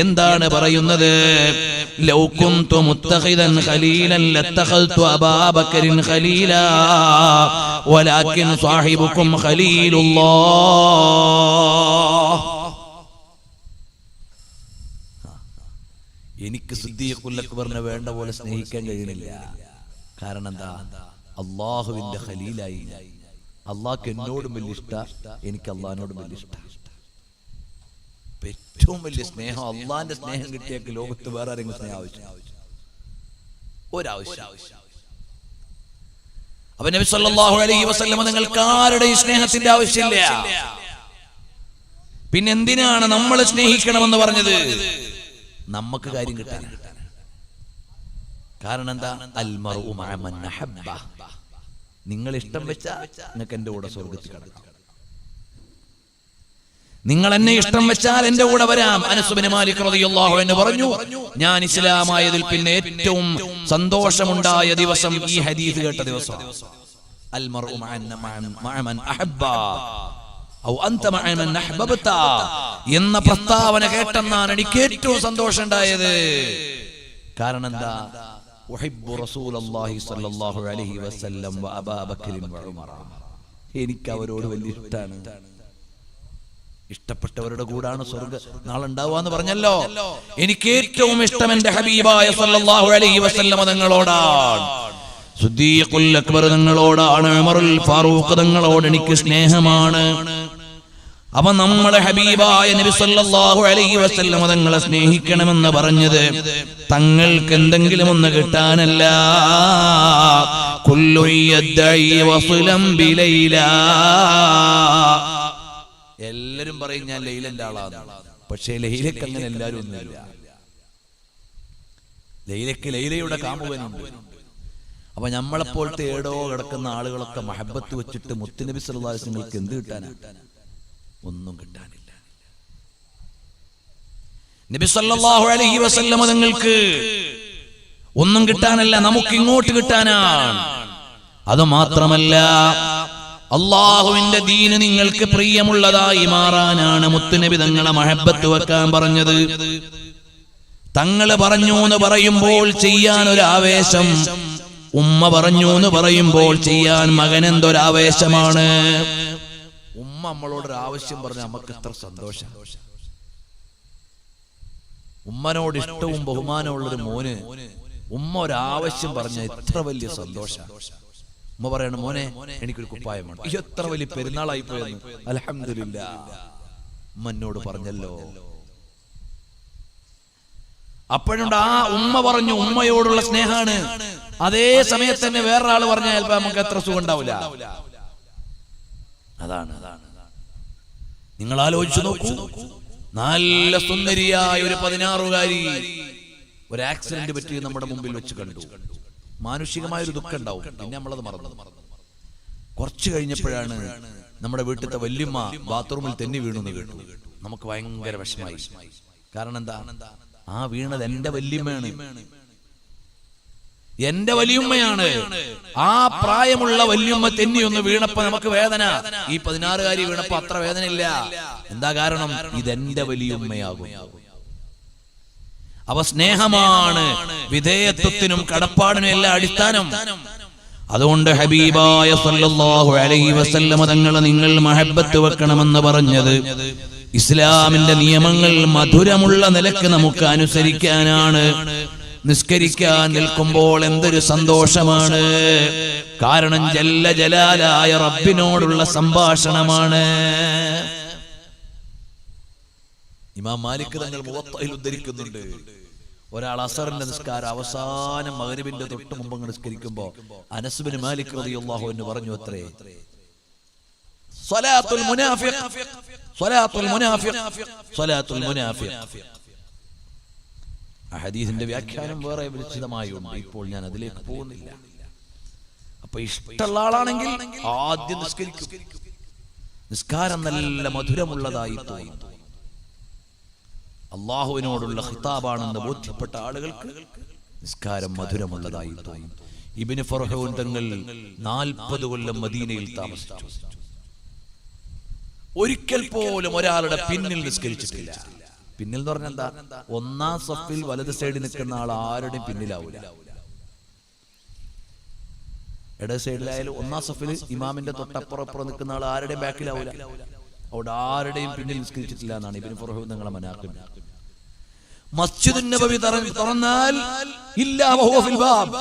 എന്താണ് പറയുന്നത്? ലൗ കുന്തു മുത്തഖിദൻ ഖലീലൻ ലത്തഖൽതു അബാ ബക്കറിൻ ഖലീലാ വലാകിൻ സാഹിബുക്കും ഖലീലുല്ലാഹ്. എനിക്ക് സിദ്ദീഖുൽ അക്ബറിനെ വേണ്ട പോലെ സ്നേഹിക്കാൻ കഴിയണില്ല. കാരണം എന്താ? അള്ളാഹുവിന്റെ ഖലീലായി. അള്ളാഹ്ക്ക് എന്നോടും വലിയ ഇഷ്ട, എനിക്ക് അള്ളാഹിനോടും വലിയ ഇഷ്ട. ഏറ്റവും വലിയ സ്നേഹം അള്ളാഹിന്റെ സ്നേഹം കിട്ടിയേക്ക് ലോകത്ത് വേറെ ആരെങ്കിലും സ്നേഹം ആവശ്യം ഒരാവശ്യം. അപ്പൊ നബി സല്ലല്ലാഹു അലൈഹി വസല്ലം നിങ്ങൾക്ക് ആരുടെയും സ്നേഹത്തിന്റെ ആവശ്യമില്ല. പിന്നെ എന്തിനാണ് നമ്മൾ സ്നേഹിക്കണമെന്ന് പറഞ്ഞത്? നമുക്ക് കാര്യം കിട്ടാൻ. കാരണം എന്താ? അൽമർഉ മഅ മൻ അഹബ്ബ. നിങ്ങൾ ഇഷ്ടം വെച്ചാൽ നിങ്ങൾക്ക് എന്റെ കൂടെ സ്വർഗ്ഗത്തിൽ കടക്കാം. നിങ്ങൾ എന്നെ ഇഷ്ടം വെച്ചാൽ എന്റെ കൂടെ വരാം. അനസ് ബിൻ മാലിക് റളിയല്ലാഹു അൻഹു പറഞ്ഞു, ഞാൻ ഇസ്ലാമായതിൽ പിന്നെ ഏറ്റവും സന്തോഷമുണ്ടായ ദിവസം ഈ ഹദീസ് കേട്ട ദിവസം. അൽമർഉ മഅ മൻ അഹബ്ബ ഔ അൻത മഅ മൻ അഹ്ബബ്ത എന്ന പ്രസ്താവന കേട്ടെന്നാണ് എനിക്ക് ഏറ്റവും സന്തോഷം ഉണ്ടായത്. കാരണം എന്താ? ഉഹിബ്ബു റസൂലുള്ളാഹി സ്വല്ലല്ലാഹു അലൈഹി വസല്ലം വ അബാ ബക്കറിൻ വ ഉമർ. എനിക്ക് അവരോട് വലിയ ഇഷ്ടമാണ്. ഇഷ്ടപ്പെട്ടവരുടെ കൂടാണ് സ്വർഗ്ഗ നാളെ ഉണ്ടാവുക എന്ന് പറഞ്ഞല്ലോ. എനിക്ക് ഏറ്റവും ഇഷ്ടം എന്റെ ഹബീബായ സല്ലല്ലാഹു അലൈഹി വസല്ലം തങ്ങളോടാണ്. സിദ്ദീഖുൽ അക്ബർ തങ്ങളോടാണ്. ഉമറുൽ ഫാറൂഖ് തങ്ങളോട് എനിക്ക് സ്നേഹമാണ്. അപ്പൊ നമ്മളെ ഹബീബായ നബി സല്ലല്ലാഹു അലൈഹി വസല്ലം തങ്ങളെ സ്നേഹിക്കണമെന്ന് പറഞ്ഞത് തങ്ങൾക്ക് എന്തെങ്കിലും ഒന്ന് കിട്ടാനല്ല. കുല്ലു യദ്ദഈ വസ്ലം ബിലൈലാ. എല്ലാരും പറയും ഞാൻ ലൈലന്റെ ആളാണ്. പക്ഷേ ലൈലക്ക് അങ്ങനെ എല്ലാരും ഒന്നുമില്ല. ലൈലക്ക് ലൈലയുടെ കാമുകനുണ്ട്. അപ്പൊ നമ്മളെപ്പോലത്തെ ഏടോ കിടക്കുന്ന ആളുകളൊക്കെ മഹബത്ത് വെച്ചിട്ട് മുത്തുനബി സല്ലല്ലാഹു അലൈഹി വസല്ലം എന്ത് കിട്ടാനാ? ഒന്നും കിട്ടാനില്ല. നബി സല്ലല്ലാഹു അലൈഹി വസല്ലം തങ്ങൾക്ക് ഒന്നും കിട്ടാനല്ല, നമുക്ക് ഇങ്ങോട്ട് കിട്ടാനാണ്. അത് മാത്രമല്ല, അള്ളാഹുവിന്റെ ദീന് നിങ്ങൾക്ക് പ്രിയമുള്ളതായി മാറാനാണ് മുത്തുനബി തങ്ങളെ മഹബത്ത് വെക്കാൻ പറഞ്ഞത്. തങ്ങള് പറഞ്ഞു എന്ന് പറയുമ്പോൾ ചെയ്യാൻ ഒരു ആവേശം, ഉമ്മ പറഞ്ഞു എന്ന് പറയുമ്പോൾ ചെയ്യാൻ മകൻ എന്തൊരാവേശമാണ്. ഉമ്മ നമ്മളോടൊരു ആവശ്യം പറഞ്ഞാൽ നമുക്ക് എത്ര സന്തോഷം. ഉമ്മനോട് ഇഷ്ടവും ബഹുമാനമുള്ളൊരു മോന് ഉമ്മ ഒരാവശ്യം പറഞ്ഞാൽ എത്ര വലിയ സന്തോഷം. ഉമ്മ പറയണം, മോനെ എനിക്കൊരു കുപ്പായം വേണം. എത്ര വലിയ പെരുന്നാളായി പോയെന്ന്. അൽഹംദുലില്ലാ ഉമ്മ എന്നോട് പറഞ്ഞല്ലോ. അപ്പോഴുണ്ട് ആ ഉമ്മ പറഞ്ഞു, ഉമ്മയോടുള്ള സ്നേഹാണ്. അതേ സമയത്ത് തന്നെ വേറൊരാള് പറഞ്ഞാൽ ചിലപ്പോ നമുക്ക് എത്ര സുഖം ഉണ്ടാവില്ല. അതാണ് നിങ്ങൾ ആലോചിച്ചു നോക്കൂ. നല്ല സുന്ദരിയായ ഒരു 16-കാരി ഒരു ആക്സിഡന്റ് പറ്റി നമ്മുടെ മുമ്പിൽ വെച്ച് കണ്ടു. മാനുഷികമായൊരു ദുഃഖം ഉണ്ടാവും. പിന്നെ നമ്മളത് മറന്നു. കുറച്ചു കഴിഞ്ഞപ്പോഴാണ് നമ്മുടെ വീട്ടിലത്തെ വല്യമ്മ ബാത്റൂമിൽ തെന്നി വീണെന്ന് കേട്ടു. നമുക്ക് ഭയങ്കര വിഷമായി. കാരണം എന്താ? ആ വീണത് എന്റെ വല്യമ്മയാണ്, എന്റെ വലിയുമ്മയാണ്. ആ പ്രായമുള്ള വല്യമ്മ തെന്നി ഒന്ന് വീണപ്പോ നമുക്ക് വേദന. ഈ 16-കാരി വീണപ്പോ അത്ര വേദന ഇല്ല. എന്താ കാരണം? ഇതെന്റെ വലിയുമ്മയാകും. അവ സ്നേഹമാണ് വിധേയത്വത്തിനും കടപ്പാടിനും എല്ലാം അടിസ്ഥാനം. അതുകൊണ്ട് ഹബീബായ സല്ലല്ലാഹു അലൈഹി വസല്ലം തങ്ങളെ നിങ്ങൾ മഹബത്ത് വെക്കണമെന്ന് പറഞ്ഞത് ഇസ്ലാമിന്റെ നിയമങ്ങൾ മധുരമുള്ള നിലക്ക് നമുക്ക് അനുസരിക്കാനാണ്. നിസ്കരിക്കാൻ നിൽക്കുമ്പോൾ എന്തൊരു സന്തോഷമാണ്. കാരണം ജല്ല ജലാലായ റബ്ബിനോടുള്ള സംഭാഷണമാണ്. ഇമാം മാലിക് തങ്ങൾ മുവത്തയിൽ ഉദ്ധരിക്കുന്നുണ്ട്, ഒരാൾ അസറിന്റെ നിസ്കാരം അവസാനം മഗ്രിബിന്റെ തൊട്ട് മുമ്പ് നിസ്കരിക്കുമ്പോ അനസ് ബിൻ മാലിക് റളിയല്ലാഹു അൻഹു പറഞ്ഞു അത്രേ, സ്വലാത്തുൽ മുനാഫിഖ് സ്വലാത്തുൽ മുനാഫിഖ് സ്വലാത്തുൽ മുനാഫിഖ്. ആ ഹദീസിന്റെ വ്യാഖ്യാനം വേറെ വിശദമായുണ്ട്. ഇപ്പോൾ ഞാൻ അതിലേക്ക് പോകുന്നില്ല. അപ്പൊ ഇഷ്ടമുള്ള ആളാണെങ്കിൽ ആദ്യം നിസ്കരിക്കും. നിസ്കാരം നല്ല മധുരമുള്ളതായി തോന്നും. അള്ളാഹുവിനോടുള്ള ഖിതാബാണെന്ന് ബോധ്യപ്പെട്ട ആളുകൾക്ക് നിസ്കാരം മധുരമുള്ളതായി തോന്നും. ഇബ്നു ഫർഹൂൻ തങ്ങൾ 40 കൊല്ലം മദീനയിൽ താമസിച്ചു. ഒരിക്കൽ പോലും ഒരാളുടെ പിന്നിൽ നിസ്കരിച്ചിട്ടില്ല. പിന്നിൽ എന്ന് പറഞ്ഞാൽ എന്താ? ഒന്നാം സഫിൽ വലത് സൈഡിൽ നിൽക്കുന്ന ആൾ ആരുടെയും പിന്നിലാവൂല. ഇടത് സൈഡിലായാലും ഒന്നാം സഫിൽ ഇമാമിന്റെ തൊട്ടപ്പുറപ്പുറം നിൽക്കുന്ന ആൾ ആരുടെയും ബാക്കിലാവൂല. അവിടെ ആരുടെയും പിന്നിൽ നിസ്കരിച്ചിട്ടില്ല എന്നാണ് ഇബ്നു ഫർഹൂദ് നിങ്ങളെ മനാഖിബ്. മസ്ജിദുൻ നബവി തുറന്നാൽ ഇല്ലാ വഹുവ ഫിൽ ബാബ്,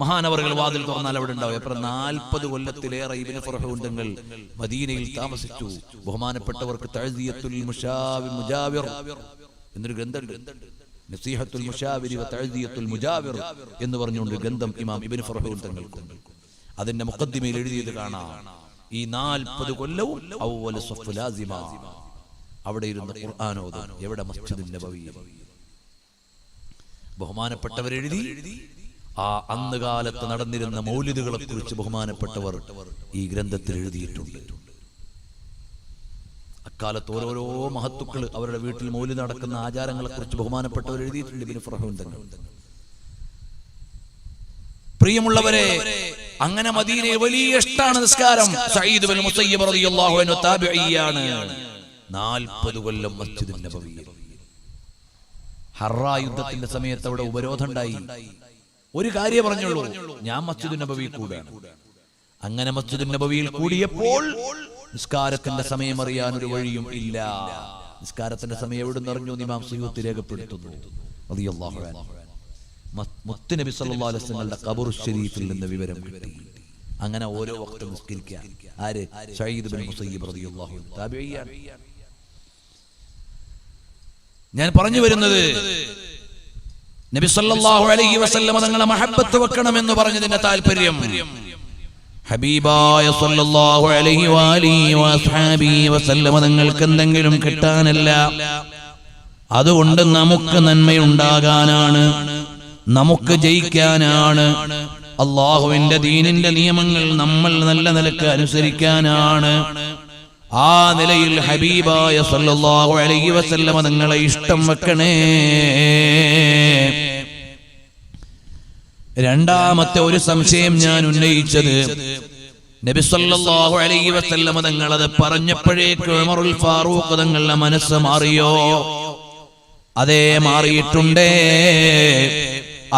മഹാനവറുകൾ വാതിൽ തുറന്നാൽ അവിടെ ഉണ്ടാവും. എത്ര 40 കൊല്ലത്തിലേറെ ഇബ്നു ഫർഹൂദ് തങ്ങൾ മദീനയിൽ താമസിച്ചു. ബഹുമാനപ്പെട്ടവർക്ക് തഅസിയത്തുൽ മുജാവിർ എന്നൊരു ഗ്രന്ഥമുണ്ട്. നസീഹത്തുൽ മുശാവിരി വ തഅസിയത്തുൽ മുജാവിർ എന്ന് പറഞ്ഞുകൊണ്ട് ഗ്രന്ഥം ഇമാം ഇബ്നു ഫർഹൂദ് തങ്ങൾക്കുണ്ട്. അതിന്റെ മുഖദ്ദിമയിൽ എഴുതിയത് കാണാം, ഈ 40 കൊല്ലവും അവ്വൽ സഫ് ലാസിമ, അവിടെ ഇരുന്ന് ഖുർആൻ ഓതും. എവിടെ? മസ്ജിദുൻ നബവിയിൽ. ബഹുമാനപ്പെട്ടവരെഴുതി ആ അന്ന് കാലത്ത് നടന്നിരുന്ന മൗലിദുകളെ കുറിച്ച് ബഹുമാനപ്പെട്ടവർ ഈ ഗ്രന്ഥത്തിൽ എഴുതിയിട്ടുണ്ട്. അക്കാലത്ത് ഓരോരോ മഹത്തുക്കൾ അവരുടെ വീട്ടിൽ മൗലിദ് നടക്കുന്ന ആചാരങ്ങളെ കുറിച്ച് ബഹുമാനപ്പെട്ടവർ എഴുതിയിട്ടുണ്ട്. ഇബ്നു ഫർഹൂദ് തങ്ങൾ. പ്രിയമുള്ളവരെ, അങ്ങനെ മദീനയിൽ വലിയ ഇഷ്ടാണ് നിസ്കാരം. സഈദ് ഇബ്നു മുസയ്യിബ് റളിയല്ലാഹു അൻഹു താബിഈയാണ്. 40 കൊല്ലം മസ്ജിദുൻ നബവിയിൽ. ഹറാ യുദ്ധത്തിന്റെ സമയത്ത് അവിടെ ഉപരോധം ഉണ്ടായി. ഒരു കാര്യം പറഞ്ഞുള്ളൂ, ഞാൻ മസ്ജിദുൻ നബവിയിൽ കൂടാണ്. അങ്ങനെ മസ്ജിദുൻ നബവിയിൽ കൂടിയപ്പോൾ നിസ്കാരത്തിന്റെ സമയം അറിയാൻ ഒരു വഴിയും ഇല്ല. നിസ്കാരത്തിന്റെ സമയം എവിടെ നിറഞ്ഞു ഇമാം സുയൂത്തി രേഖപ്പെടുത്തുന്നു റളിയല്ലാഹു അൻഹു. മുത്തുനബി സല്ലല്ലാഹു അലൈഹി വസല്ലമയുടെ ഖബർ ശരീഫിൽ നിന്ന് വിവരം കിട്ടി. അങ്ങനെ ഓരോ വക്തും നിസ്കരിക്കാൻ. ആര്? സഈദ് ഇബ്നു മുസയ്യിബ് റളിയല്ലാഹു അൻഹു താബിഈയാണ്. ഞാൻ പറഞ്ഞു വരുന്നത്, നബി സല്ലല്ലാഹു അലൈഹി വസല്ലമ തങ്ങളെ മഹബ്ബത്ത് വെക്കണമെന്ന് പറഞ്ഞതിന്റെ താല്പര്യം ഹബീബായ സല്ലല്ലാഹു അലൈഹി വആലിഹി വഅസ്ഹാബിഹി വസല്ലമ തങ്ങൾക്ക് എന്തെങ്കിലും കിട്ടാനല്ല, അതുകൊണ്ട് നമുക്ക് നന്മയുണ്ടാകാനാണ്, നമുക്ക് ജയിക്കാനാണ്. അല്ലാഹുവിന്റെ ദീനിന്റെ നിയമങ്ങൾ നമ്മൾ നല്ല നിലക്ക് അനുസരിക്കാനാണ്. ആ നിലയിൽ ഹബീബായ സല്ലല്ലാഹു അലൈഹി വസല്ലമ തങ്ങളെ ഇഷ്ടം വെക്കണേ. രണ്ടാമത്തെ ഒരു സംശയം ഞാൻ ഉന്നയിച്ചത്, നബി സല്ലല്ലാഹു അലൈഹി വസല്ലമ തങ്ങൾ അത് പറഞ്ഞപ്പോഴേക്ക് ഉമറുൽ ഫാറൂഖ് തങ്ങളുടെ മനസ്സ് മാറിയോ? അതേ, മാറിയിട്ടുണ്ടേ.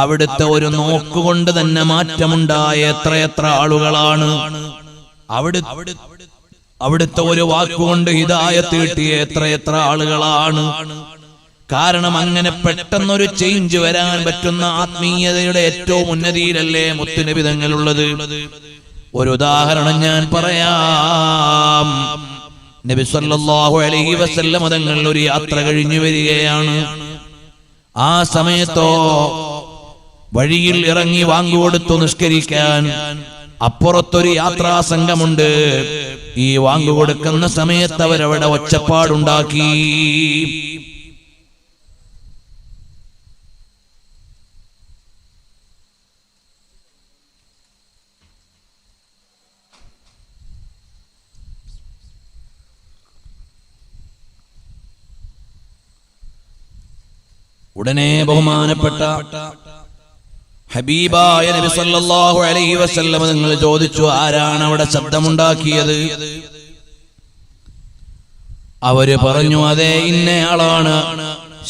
അവിടുത്തെ ഒരു നോക്കുകൊണ്ട് തന്നെ മാറ്റമുണ്ടായ എത്രയെത്ര ആളുകളാണ്. അവിടുത്തെ ഒരു വാക്കുകൊണ്ട് ഹിദായത്ത് കിട്ടിയ എത്രയെത്ര ആളുകളാണ്. കാരണം അങ്ങനെ പെട്ടെന്നൊരു ചേഞ്ച് വരാൻ പറ്റുന്ന ആത്മീയതയുടെ ഏറ്റവും ഉന്നതിയിലല്ലേ മുത്തുനബി തങ്ങളുള്ളത്. ഒരു ഉദാഹരണം ഞാൻ പറയാം. നബി സല്ലല്ലാഹു അലൈഹി വസല്ലം തങ്ങൾ ഒരു യാത്ര കഴിഞ്ഞു വരികയാണ്. ആ സമയത്തോ വഴിയിൽ ഇറങ്ങി വാങ്ങുകൊടുത്തു നിസ്കരിക്കാൻ. അപ്പുറത്തൊരു യാത്രാ സംഘമുണ്ട്. ഈ വാങ്ങുകൊടുക്കുന്ന സമയത്ത് അവരവിടെ ഒച്ചപ്പാടുണ്ടാക്കി. ഉടനെ ബഹുമാനപ്പെട്ട ഹബീബായ നബി സല്ലല്ലാഹു അലൈഹി വസല്ലം നിങ്ങൾ ചോദിച്ചു, ആരാണ് അവിടെ ശബ്ദമുണ്ടാക്കിയത്? അവര് പറഞ്ഞു, അതെ, ഇന്നയാളാണ്,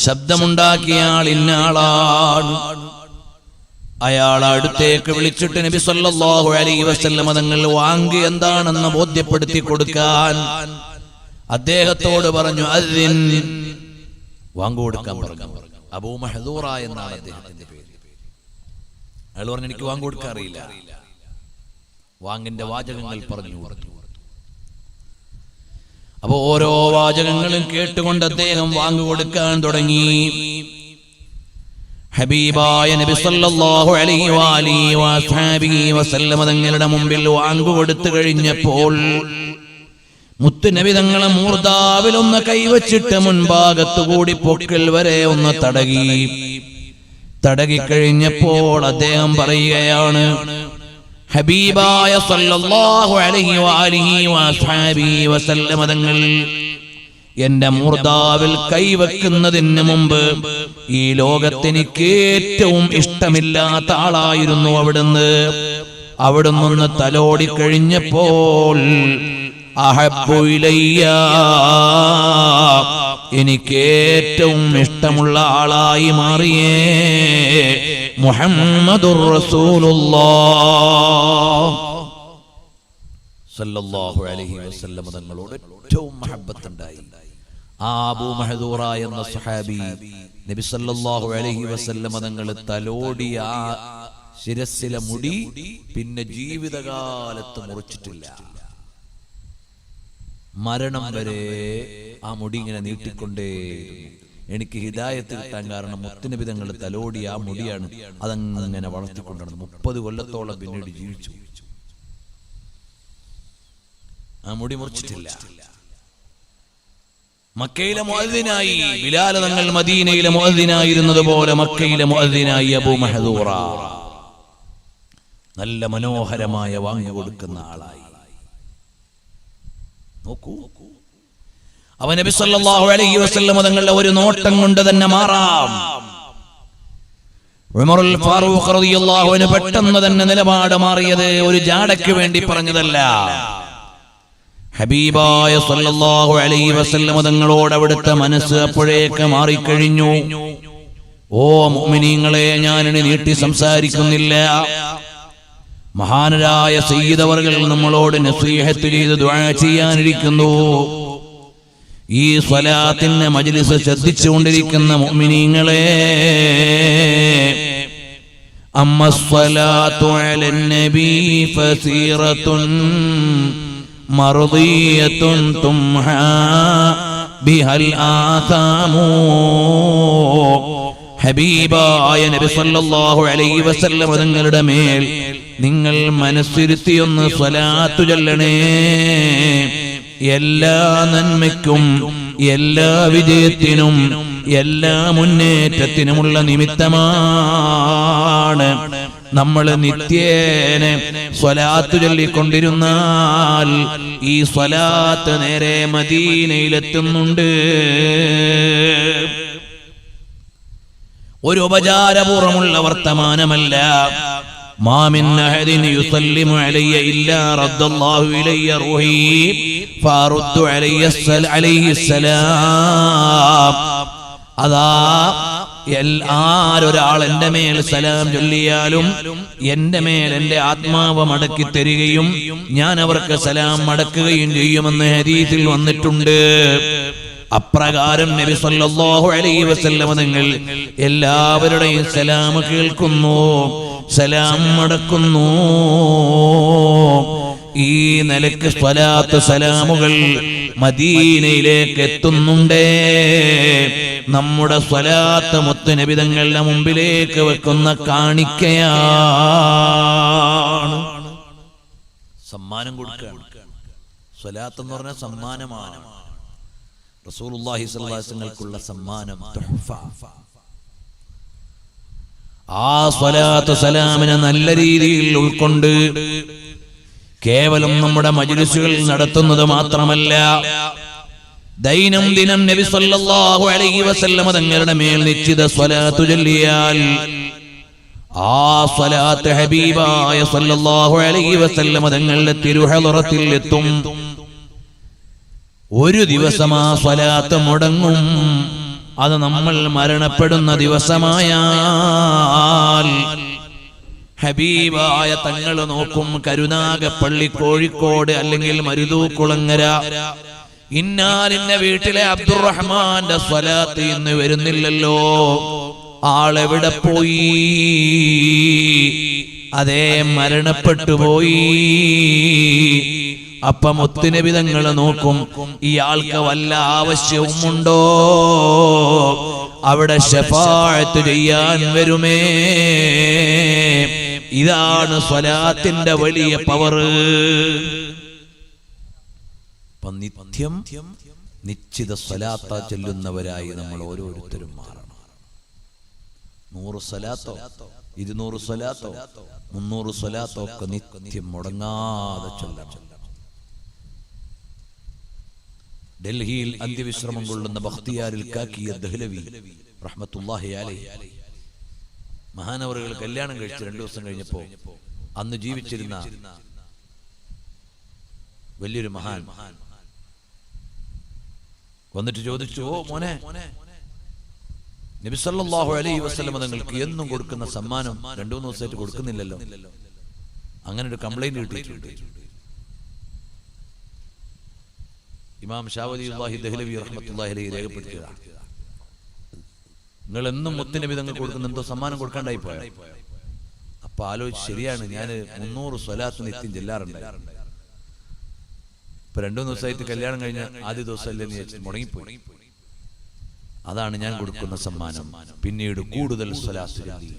ശബ്ദമുണ്ടാക്കിയ ആൾ ഇന്നയാളാണ്. അയാളെ അടുത്തേക്ക് വിളിച്ചിട്ട് നബി സല്ലല്ലാഹു അലൈഹി വസല്ലം തങ്ങൾ വാങ്ങി എന്താണെന്ന് ബോധ്യപ്പെടുത്തി കൊടുക്കാൻ അദ്ദേഹത്തോട് പറഞ്ഞു, അദ്ദിൻ, വാങ്ങു കൊടുക്കാൻ പറഞ്ഞു. അബൂ മഹ്ദൂറ എന്നാണ് അദ്ദേഹത്തിന്റെ പേര്. അയാൾ പറഞ്ഞു, എനിക്ക് വാങ്ങു കൊടുക്കാൻ അറിയില്ല. വാങ്ങിന്റെ വാചകങ്ങൾ പറഞ്ഞു. അപ്പൊ ഓരോ വാചകങ്ങളും കേട്ടുകൊണ്ട് അദ്ദേഹം വാങ്ങു കൊടുക്കാൻ തുടങ്ങി. ഹബീബായ നബി സല്ലല്ലാഹു അലൈഹി വആലിഹി വസഹബിഹി വസല്ലം തങ്ങളുടെ മുമ്പിൽ വാങ്ങു കൊടുത്തു കഴിഞ്ഞപ്പോൾ മുത്തുനബി തങ്ങളെ മൂർദാവിൽ ഒന്ന് കൈവച്ചിട്ട് മുൻഭാഗത്തുകൂടി പൊക്കിൽ വരെ ഒന്ന് തടകിക്കഴിഞ്ഞപ്പോൾ അദ്ദേഹം പറയുകയാണ്, ഹബീബായ സല്ലല്ലാഹു അലൈഹി വആലിഹി വസഹബിഹി വസല്ലം തങ്ങൾ എന്റെ മൂർദാവിൽ കൈവെക്കുന്നതിന് മുമ്പ് ഈ ലോകത്തെനിക്ക് ഏറ്റവും ഇഷ്ടമില്ലാത്ത ആളായിരുന്നു അവിടുന്ന്. അവിടുന്ന് തലോടി കഴിഞ്ഞപ്പോൾ അഹബ്ബു ഇലയ്യ, എനിക്ക് ഏറ്റവും ഇഷ്ടമുള്ള ആളായി മാറിയേ മുഹമ്മദുർ റസൂലുള്ളാഹ് സല്ലല്ലാഹു അലൈഹി വസല്ലം തങ്ങളോട് ഏറ്റവും മഹബ്ബത്ത് ഉണ്ടായി. ആ അബൂ മഹദൂറ എന്ന സ്വഹാബി നബി സല്ലല്ലാഹു അലൈഹി വസല്ലം തങ്ങൾ തലോടിയ ആ ശിരസ്സിലെ മുടി പിന്നെ ജീവിതകാലത്ത് മുറിച്ചിട്ടില്ല. മരണം വരെ ആ മുടി ഇങ്ങനെ നീട്ടിക്കൊണ്ടേ. എനിക്ക് ഹിദായത്ത് കിട്ടാൻ കാരണം മുത്തുനബി തങ്ങൾ തലോടിയ ആ മുടിയാണ്. അതങ്ങനെ വളർത്തിക്കൊണ്ടാണ് 30 കൊല്ലത്തോളം പിന്നീട് ജീവിച്ചു. ആ മുടി മുറിച്ചിട്ടില്ല. മക്കയിലെ മുഅദ്ദിനായി ബിലാൽ തങ്ങൾ മദീനയിലെ മുഅദ്ദിനായിരുന്നത് പോലെ മക്കയിലെ മുഅദ്ദിനായി അബൂ മഹദൂറ നല്ല മനോഹരമായ വാങ്ങി കൊടുക്കുന്ന ആളായി. നോക്കൂ, അവൻ നബി സല്ലല്ലാഹു അലൈഹി വസല്ലം തങ്ങളുടെ ഒരു നോട്ടം കൊണ്ട് തന്നെ മാറാം. ഉമറുൽ ഫാറൂഖ് റളിയല്ലാഹു അൻഹു പെട്ടെന്ന് തന്നെ നിലപാട് മാറിയത് ഒരു ജാടയ്ക്ക് വേണ്ടി പറഞ്ഞതല്ല. ഹബീബായ സല്ലല്ലാഹു അലൈഹി വസല്ലം തങ്ങളോട് അവിടുത്തെ മനസ്സ് അപ്പോഴേക്ക് മാറിക്കഴിഞ്ഞു. ഓ മുഅ്മിനീങ്ങളെ, ഞാനിനി നീട്ടി സംസാരിക്കുന്നില്ല. മഹാനരായ സയ്യിദ് അവർകൾ നമ്മളോട് നസീഹത്ത് ചെയ്ത് ദുആ ചെയ്യാനിരിക്കുന്നു. ഈ സ്വലാത്തിന്റെ മജ്ലിസ് ശ്രദ്ധിച്ചുകൊണ്ടിരിക്കുന്ന മുഅ്മിനീങ്ങളെ, അമ്മസ്സലാത്തു അലൻ നബി ഫസീറത്തുൻ മർദിയത്തുൻ തുംഹാ ബിഹൽ ആസാമു. ഹബീബായ നബി സല്ലല്ലാഹു അലൈഹി വസല്ലം തങ്ങളുടെ മേൽ നിങ്ങൾ മനസ്സിരുത്തിയൊന്ന് സ്വലാത്തു ചൊല്ലണേ. എല്ലാ നന്മയ്ക്കും എല്ലാ വിജയത്തിനും എല്ലാ മുന്നേറ്റത്തിനുമുള്ള നിമിത്തമാണ്. നമ്മൾ നിത്യേന സ്വലാത്ത് ചൊല്ലിക്കൊണ്ടിരുന്നാൽ ഈ സ്വലാത്ത് നേരെ മദീനയിലെത്തുന്നുണ്ട്. ഒരു ഉപചാരപൂർവമുള്ള വർത്തമാനമല്ല. മാ മിൻ അഹദിൻ യുസല്ലിമു അലയ്യ ഇല്ലാ റദ്ദല്ലാഹു ഇലയ്യ റൂഹി ഫറദ്ദു അലൈഹി സലാം. അതാ ആരൊരാൾ എന്റെ മേൽ സലാം ചൊല്ലിയാലും എന്റെ മേൽ എന്റെ ആത്മാവ് മടക്കി തരികയും ഞാൻ അവർക്ക് സലാം മടക്കുകയും ചെയ്യുമെന്ന് ഹദീസിൽ വന്നിട്ടുണ്ട്. അപ്രകാരം നബി സല്ലല്ലാഹു അലൈഹി വസല്ലം തങ്ങൾ എല്ലാവരുടെയും സലാം കേൾക്കുന്നു, സലാം മടക്കുന്നു. ഈ നിലക്ക് സ്വലാത്ത് സലാമുകൾ മദീനയിലേക്ക് എത്തുന്നുണ്ടേ. നമ്മുടെ സ്വലാത്ത് മുത്തുനബി തങ്ങളുടെ മുമ്പിലേക്ക് വെക്കുന്ന കാണിക്കയാണ്, സമ്മാനം കൊടുക്കുകയാണ്. സ്വലാത്ത് എന്ന് പറഞ്ഞാൽ സമ്മാനമാണ്. റസൂലുള്ളാഹി സ്വല്ലല്ലാഹു അലൈഹി വസല്ലമക്കുള്ള സമ്മാനം തുഹ്ഫ. ആ സ്വലാത്ത് സലാമിനെ നല്ല രീതിയിൽ ഉൾക്കൊണ്ട് കേവലം നമ്മുടെ മജ്ലിസുകൾ നടത്തുന്നത് മാത്രമല്ല, ദൈനംദിനം നബി സല്ലല്ലാഹു അലൈഹി വസല്ലം തങ്ങളുടെ മേൽ നിശ്ചിത സ്വലാത്ത് ചൊല്ലിയാൽ ആ സ്വലാത്ത് ഹബീബായ സല്ലല്ലാഹു അലൈഹി വസല്ലം തങ്ങളുടെ തിരുഹളറത്തിൽ എത്തും. ഒരു ദിവസം ആ സ്വലാത്ത് മുടങ്ങും. അത് നമ്മൾ മരണപ്പെടുന്ന ദിവസമായാൽ ഹബീബായ തങ്ങൾ നോക്കും, കരുനാഗപ്പള്ളി കോഴിക്കോട് അല്ലെങ്കിൽ മരുതൂക്കുളങ്ങര ഇന്നാലിന്ന വീട്ടിലെ അബ്ദുറഹ്മാന്റെ സ്വലാത്ത് ഇന്ന് വരുന്നില്ലല്ലോ, ആളെവിടെ പോയി? അതേ, മരണപ്പെട്ടു പോയി. അപ്പൊ മുത്തുനബി തങ്ങൾ നോക്കും, ഇയാൾക്ക് വല്ല ആവശ്യവും ഉണ്ടോ? അവിടെ ശഫാഅത്ത് ചെയ്യാൻ വരുമേ. ഇതാണ് സ്വലാത്തിന്റെ വലിയ പവർ. നിത്യം നിശ്ചിത സ്വലാത്ത ചൊല്ലുന്നവരായി നമ്മൾ ഓരോരുത്തരും മാറണം. 100 സ്വലാത്തോ 200 സ്വലാത്തോ 300 സ്വലാത്തോ ഒക്കെ നിത്യം മുടങ്ങാതെ ചൊല്ലണം. ഡൽഹിയിൽ അന്ത്യവിശ്രമം കൊള്ളുന്ന ബഖ്തിയാരിൽ കാക്കിയ ദഹ്ലവി റഹ്മത്തുള്ളാഹി അലൈഹി മഹാനവറുകൾ കല്യാണം കഴിച്ച് 2 ദിവസം കഴിഞ്ഞപ്പോ അന്ന് ജീവിച്ചിരുന്ന വലിയൊരു മഹാൻ വന്നിട്ട് ചോദിച്ചു, ഓ മോനെ, നബി സല്ലല്ലാഹു അലൈഹി വസല്ലം തങ്ങൾക്ക് എന്നും കൊടുക്കുന്ന സമ്മാനം 2-3 ദിവസമായിട്ട് കൊടുക്കുന്നില്ലല്ലോ, അങ്ങനെ ഒരു കംപ്ലൈന്റ് കിട്ടിയിട്ടുണ്ട്. ഇമാം ഷാവലിയുല്ലാഹി ദഹ്ലവി റഹ്മത്തുള്ളാഹി അലൈഹി രേഖപ്പെടുത്തുക, നിങ്ങൾ എന്നും മുത്തുനബി തങ്ങൾക്ക് കൊടുക്കുന്ന എന്തോ സമ്മാനം കൊടുക്കാണ്ടായി പോയ. അപ്പൊ ആലോചിച്ച്, ശരിയാണ്, ഞാൻ 300 സ്വലാത്ത് നിത്യം ചെല്ലാറുണ്ട്. ഇപ്പൊ 2-3 ദിവസമായിട്ട് കല്യാണം കഴിഞ്ഞ ആദ്യ ദിവസമല്ലേ എന്ന് വെച്ച് മുടങ്ങിപ്പോയി. അതാണ് ഞാൻ കൊടുക്കുന്ന സമ്മാനം. പിന്നീട് കൂടുതൽ സ്വലാത്ത് ചൊല്ലി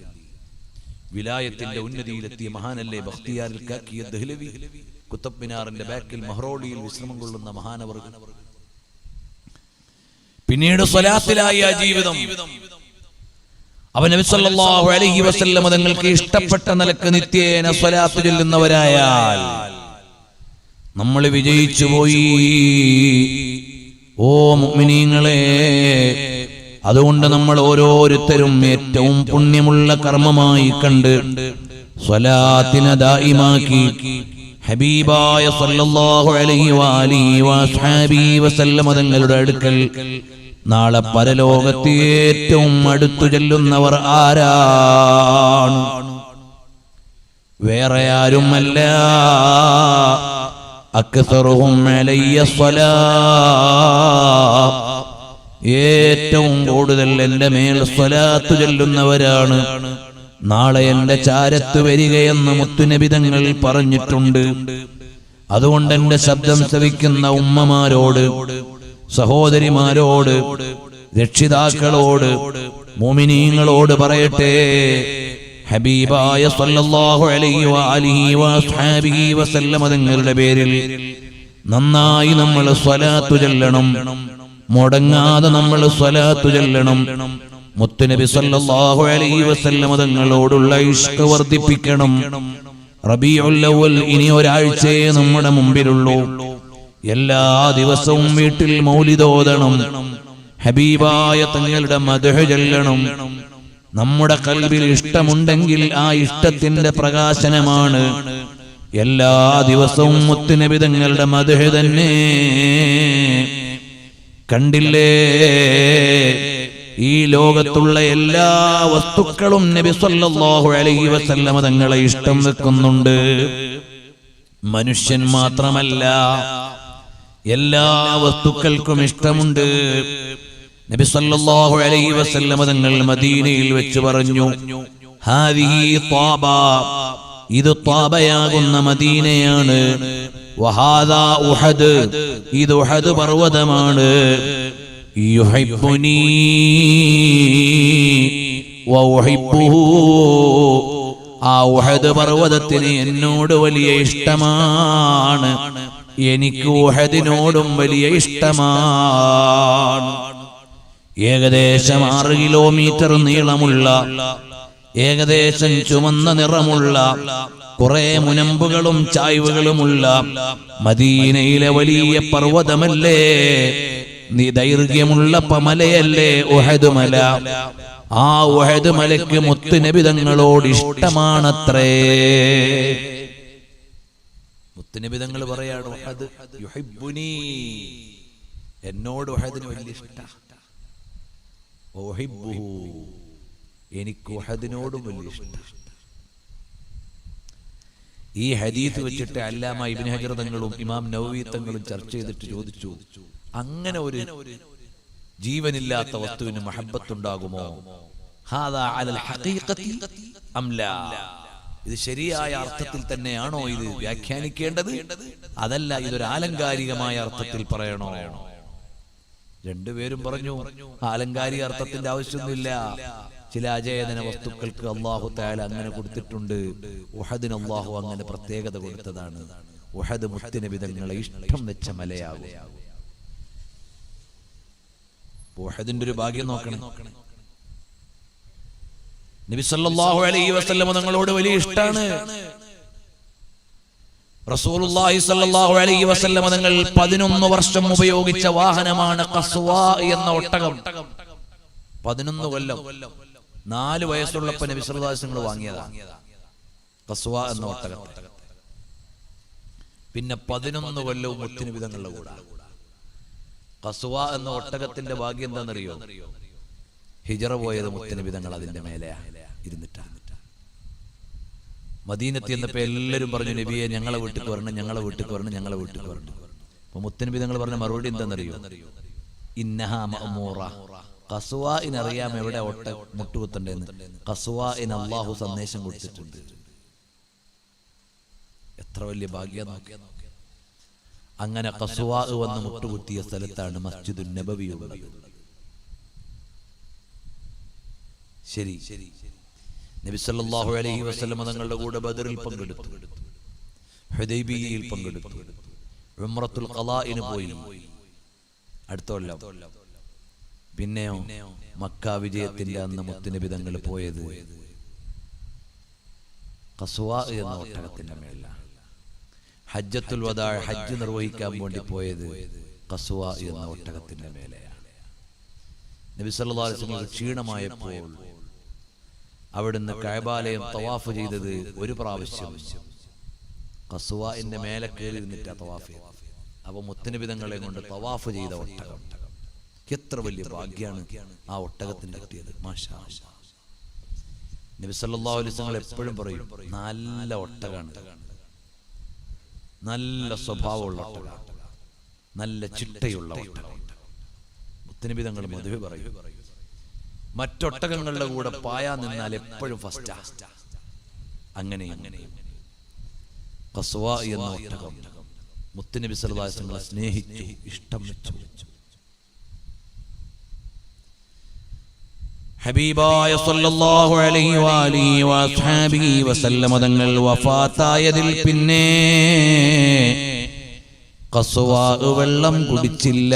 വിലായത്തിന്റെ ഉന്നതിയിലെത്തിയ മഹാനല്ലേ ബഖ്തിയാരിൽ കാക്കിയ ദഹ്ലവി, കുത്തബ് മിനാറിന്റെ ബാക്കിൽ മഹ്റോളിയിൽ വിശ്രമം കൊള്ളുന്ന മഹാനവർഗം. പിന്നീട് സ്വലാത്തിലായി ആ ജീവിതം. അവൻ നബി സല്ലല്ലാഹു അലൈഹി വസല്ലം തങ്ങൾക്ക് ഇഷ്ടപ്പെട്ട നിലക്ക് നിത്യേന സ്വലാത്ത് ചൊല്ലുന്നവരായാൽ നമ്മൾ വിജയിച്ചു പോയി. ഓ മുഅ്മിനീങ്ങളെ, അതുകൊണ്ട് നമ്മൾ ഓരോരുത്തരും ഏറ്റവും പുണ്യമുള്ള കർമ്മമായി കണ്ട് സ്വലാത്തിനെ ദായിമാക്കി ഹബീബായ സല്ലല്ലാഹു അലൈഹി വആലിഹി വസഹബിഹി വസല്ലം തങ്ങളുടെ അടുക്കൽ നാളെ പരലോകത്ത് ഏറ്റവും അടുത്തു ചെല്ലുന്നവർ ആരാണ്? വേറെ ആരുമല്ല, അക്സറുഹും അലയ്യ സ്വലാ, ഏറ്റവും കൂടുതൽ എന്റെ മേൽ സ്വലാത്ത് ചൊല്ലുന്നവരാണ് നാളെ എന്റെ ചാരത്ത് വരികയെന്ന് മുത്തുനബി തങ്ങൾ പറഞ്ഞിട്ടുണ്ട്. അതുകൊണ്ട് എന്റെ ശബ്ദം ശ്രവിക്കുന്ന ഉമ്മമാരോട്, സഹോദരിമാരോട്, രക്ഷിതാക്കളോട്, മുഅ്മിനീങ്ങളോട് പറയട്ടെ, ഹബീബായ സല്ലല്ലാഹു അലൈഹി വആലിഹി വസഹബിഹി വസല്ലം തങ്ങളുടെ പേരിൽ നന്നായി നമ്മൾ സ്വലാത്ത് ചൊല്ലണം. മുടങ്ങാതെ നമ്മൾ സ്വലാത്ത് ചൊല്ലണം. മുത്തുനബി സല്ലല്ലാഹു അലൈഹി വസല്ലം തങ്ങളോടുള്ള ഇഷ്ക് വർദ്ധിപ്പിക്കണം. റബീഉൽ അവ്വൽ ഇനി ഒരാഴ്ചയെ നമ്മുടെ മുമ്പിലുള്ളൂ. എല്ലാ ദിവസവും വീട്ടിൽ മൗലിദ് ഓതണം, ഹബീബായ തങ്ങളുടെ മദ്ഹ് ചൊല്ലണം. നമ്മുടെ ഖൽബിൽ ഇഷ്ടമുണ്ടെങ്കിൽ ആ ഇഷ്ടത്തിന്റെ പ്രകാശനമാണ് എല്ലാ ദിവസവും മുത്തുനബി തങ്ങളുടെ മദ്ഹ് തന്നെ. കണ്ടില്ലേ, ഈ ലോകത്തുള്ള എല്ലാ വസ്തുക്കളും നബി സല്ലല്ലാഹു അലൈഹി വസല്ലം തങ്ങളെ ഇഷ്ടം വെക്കുന്നുണ്ട്. മനുഷ്യൻ മാത്രമല്ല, എല്ലാ വസ്തുക്കൾക്കും ഇഷ്ടമുണ്ട്. നബി സല്ലല്ലാഹു അലൈഹി വസല്ലം തങ്ങൾ മദീനയിൽ വെച്ച് പറഞ്ഞു, ഹാദിഹി ത്വാബ, ഇത് ത്വാബയാകുന്ന മദീനയാണ്. വഹാദാ ഉഹദ്, ഇത് ഉഹദ് പർവതമാണ്. യുഹിബ്ബുനി വഉഹിബ്ബുഹു, ആ ഉഹദ് പർവതത്തിന് എന്നോട് വലിയ ഇഷ്ടമാണ്, എനിക്ക് ഉഹദിനോടും വലിയ ഇഷ്ടമാണ്. ഏകദേശം 6 കിലോമീറ്റർ നീളമുള്ള, ഏകദേശം ചുമന്ന നിറമുള്ള, കുറെ മുനമ്പുകളും ചായ്വുകളുമുള്ള മദീനയിലെ വലിയ പർവ്വതമല്ലേ, ദൈർഘ്യമുള്ള മലയല്ലേ ഉഹദ് മല. ആ ഉഹദ് മലയ്ക്ക് മുത്തുനബി തങ്ങളോട് ഇഷ്ടമാണത്രേ. മുത്തുനബി തങ്ങൾ പറയാണ്, ഉഹദ് യുഹിബ്ബുനി, എന്നോട് ഉഹദിന് വലിയ ഇഷ്ടമാണ്. ഉഹിബ്ബുഹു, എനിക്ക് ഉഹദിനോടും വലിയ ഇഷ്ടമാണ്. ഈ ഹദീസ് വെച്ചിട്ട് അല്ലാമ ഇബ്നു ഹജർ തങ്ങളും ഇമാം നവവി തങ്ങളും ചർച്ച ചെയ്തിട്ട് ചോദിച്ചു, അങ്ങനെ ഒരു ജീവനില്ലാത്ത വസ്തുവിന് മഹബ്ബത്തുണ്ടാകുമോ? ഹാദാ അലൽ ഹഖീഖത്തി അം ലാ, ഇത് ശരിയായ അർത്ഥത്തിൽ തന്നെയാണോ ഇത് വ്യാഖ്യാനിക്കേണ്ടത്, അതല്ല ഇതൊരു ആലങ്കാരികമായ അർത്ഥത്തിൽ പറയണോ? രണ്ടുപേരും പറഞ്ഞു, ആലങ്കാരിക അർത്ഥത്തിന്റെ ആവശ്യമൊന്നുമില്ല. ചില അചേതന വസ്തുക്കൾക്ക് അല്ലാഹു തആല അങ്ങനെ കൊടുത്തിട്ടുണ്ട്. ഉഹദിന് അല്ലാഹു അങ്ങനെ പ്രത്യേകത കൊടുത്തതാണ്. ഉഹദ് മുത്തുനബി തങ്ങളെ ഇഷ്ടം വെച്ച മലയാകും. ഉഹദിന്റെ ഒരു ഭാഗ്യം നോക്കണം. നബി സല്ലല്ലാഹു അലൈഹി വസല്ലം തങ്ങളോട് വലിയ ഇഷ്ടമാണ്. റസൂലുള്ളാഹി സ്വല്ലല്ലാഹു അലൈഹി വസല്ലം തങ്ങൾ 11 വർഷം ഉപയോഗിച്ച വാഹനമാണ് ഖസ്വാ എന്ന ഒട്ടകം. 11 കൊല്ലം, 4 വയസ്സുള്ളപ്പോൾ നബി സല്ലല്ലാഹു അലൈഹി വസല്ലം വാങ്ങിയതാണ് ഖസ്വാ എന്ന ഒട്ടകം. പിന്നെ 11 കൊല്ലവും മുത്തുനബി തങ്ങളുടെ കൂടെ. ഖസ്വ എന്ന ഒട്ടകത്തിന്റെ ഭാഗ്യം എന്താണെന്നറിയോ? ഹിജറ പോയത് മുത്തുനബി തങ്ങൾ അതിന്റെ മേലെ ഇരുന്നിട്ടാണ്. മദീനത്ത് ചെന്നപ്പോ എല്ലാവരും പറഞ്ഞു, നബിയെ ഞങ്ങളെ വീട്ടിൽ വരണം, ഞങ്ങളെ വീട്ടിൽ വരണം, ഞങ്ങളെ വീട്ടിൽ വരണം. അപ്പൊ മുത്തുനബി തങ്ങൾ പറഞ്ഞ മറുപടി എന്താണെന്നറിയോ? ഇന്നഹാ മഅ്മൂറ. ഖസ്വാഇനറിയാം എവിടെ മുട്ടുകുത്തണ്ടെന്ന്. ഖസ്വാഇന് അല്ലാഹു സന്ദേശം കൊടുത്തിട്ടുണ്ട്. എത്ര വലിയ ഭാഗ്യം നോക്കിയാ. അങ്ങനെ ഖസ്വാ വന്ന് മുട്ടുകുത്തിയ സ്ഥലത്താണ് മസ്ജിദുൻ നബവി ഉള്ളത്. ശരി, നബി സല്ലല്ലാഹു അലൈഹി വസല്ലം തങ്ങളുടെ കൂടെ ബദറിൽ പങ്കെടുത്തു, ഹുദൈബിയയിൽ പങ്കെടുത്തു, ഉംറത്തുൽ ഖളാഇന് പോയി അടുത്ത കൊല്ലം. പിന്നെയോ മക്ക വിജയത്തിന്റെ അന്ന് മുത്തുനബി തങ്ങൾ പോയത് ഖസ്വാ എന്ന ഒട്ടകത്തിന്റെ മേലാണ്. ഹജ്ജത്തുൽ വദാ, ഹജ്ജ് നിർവഹിക്കാൻ വേണ്ടി പോയത് ഖസ്വാ എന്ന ഒട്ടകത്തിന്റെ മേലെയാണ്. നബി സല്ലല്ലാഹു അലൈഹി വസല്ലം ക്ഷീണമായപ്പോൾ അവിടുന്ന് കഅബാലയം തവാഫ് ചെയ്തത് ഒരു പ്രാവശ്യം ഖസ്വാഇന്റെ മേലെ കയറി ഇരുന്നിട്ടാ തവാഫ് ചെയ്തത്. അപ്പൊ മുത്തുനബി തങ്ങളെ കൊണ്ട് തവാഫ് ചെയ്ത ഒട്ടകം. എത്ര വലിയ ഭാഗ്യാണ് ആ ഒട്ടകത്തിന്റെ കിട്ടിയത്. മാഷാ അല്ലാഹ്. നബി സല്ലല്ലാഹു അലൈഹി വസല്ലം എപ്പോഴും പറയും, നല്ല ഒട്ടകാണ്, നല്ല സ്വഭാവമുള്ള ഒട്ടകം, നല്ല ചിട്ടയുള്ള ഒട്ടകം. മുത്തുനബി തങ്ങൾ മധുവ പറയും, മറ്റൊട്ടകങ്ങളുടെ കൂടെ പായാ നിന്നാൽ എപ്പോഴും ഫസ്റ്റാ. അങ്ങനെ ഖസ്വാ എന്ന ഒട്ടകം മുത്തുനബി സല്ലല്ലാഹു അലൈഹി വസല്ലം സ്നേഹിച്ചു, ഇഷ്ടം വെച്ചു. ഹബീബായ സല്ലല്ലാഹു അലൈഹി വഅലിഹി വഅസ്ഹാബിഹി വസല്ലം തങ്ങൾ വഫാത്തായതിൽ പിന്നെ ഖസ്വാ വെള്ളം കുടിച്ചില്ല,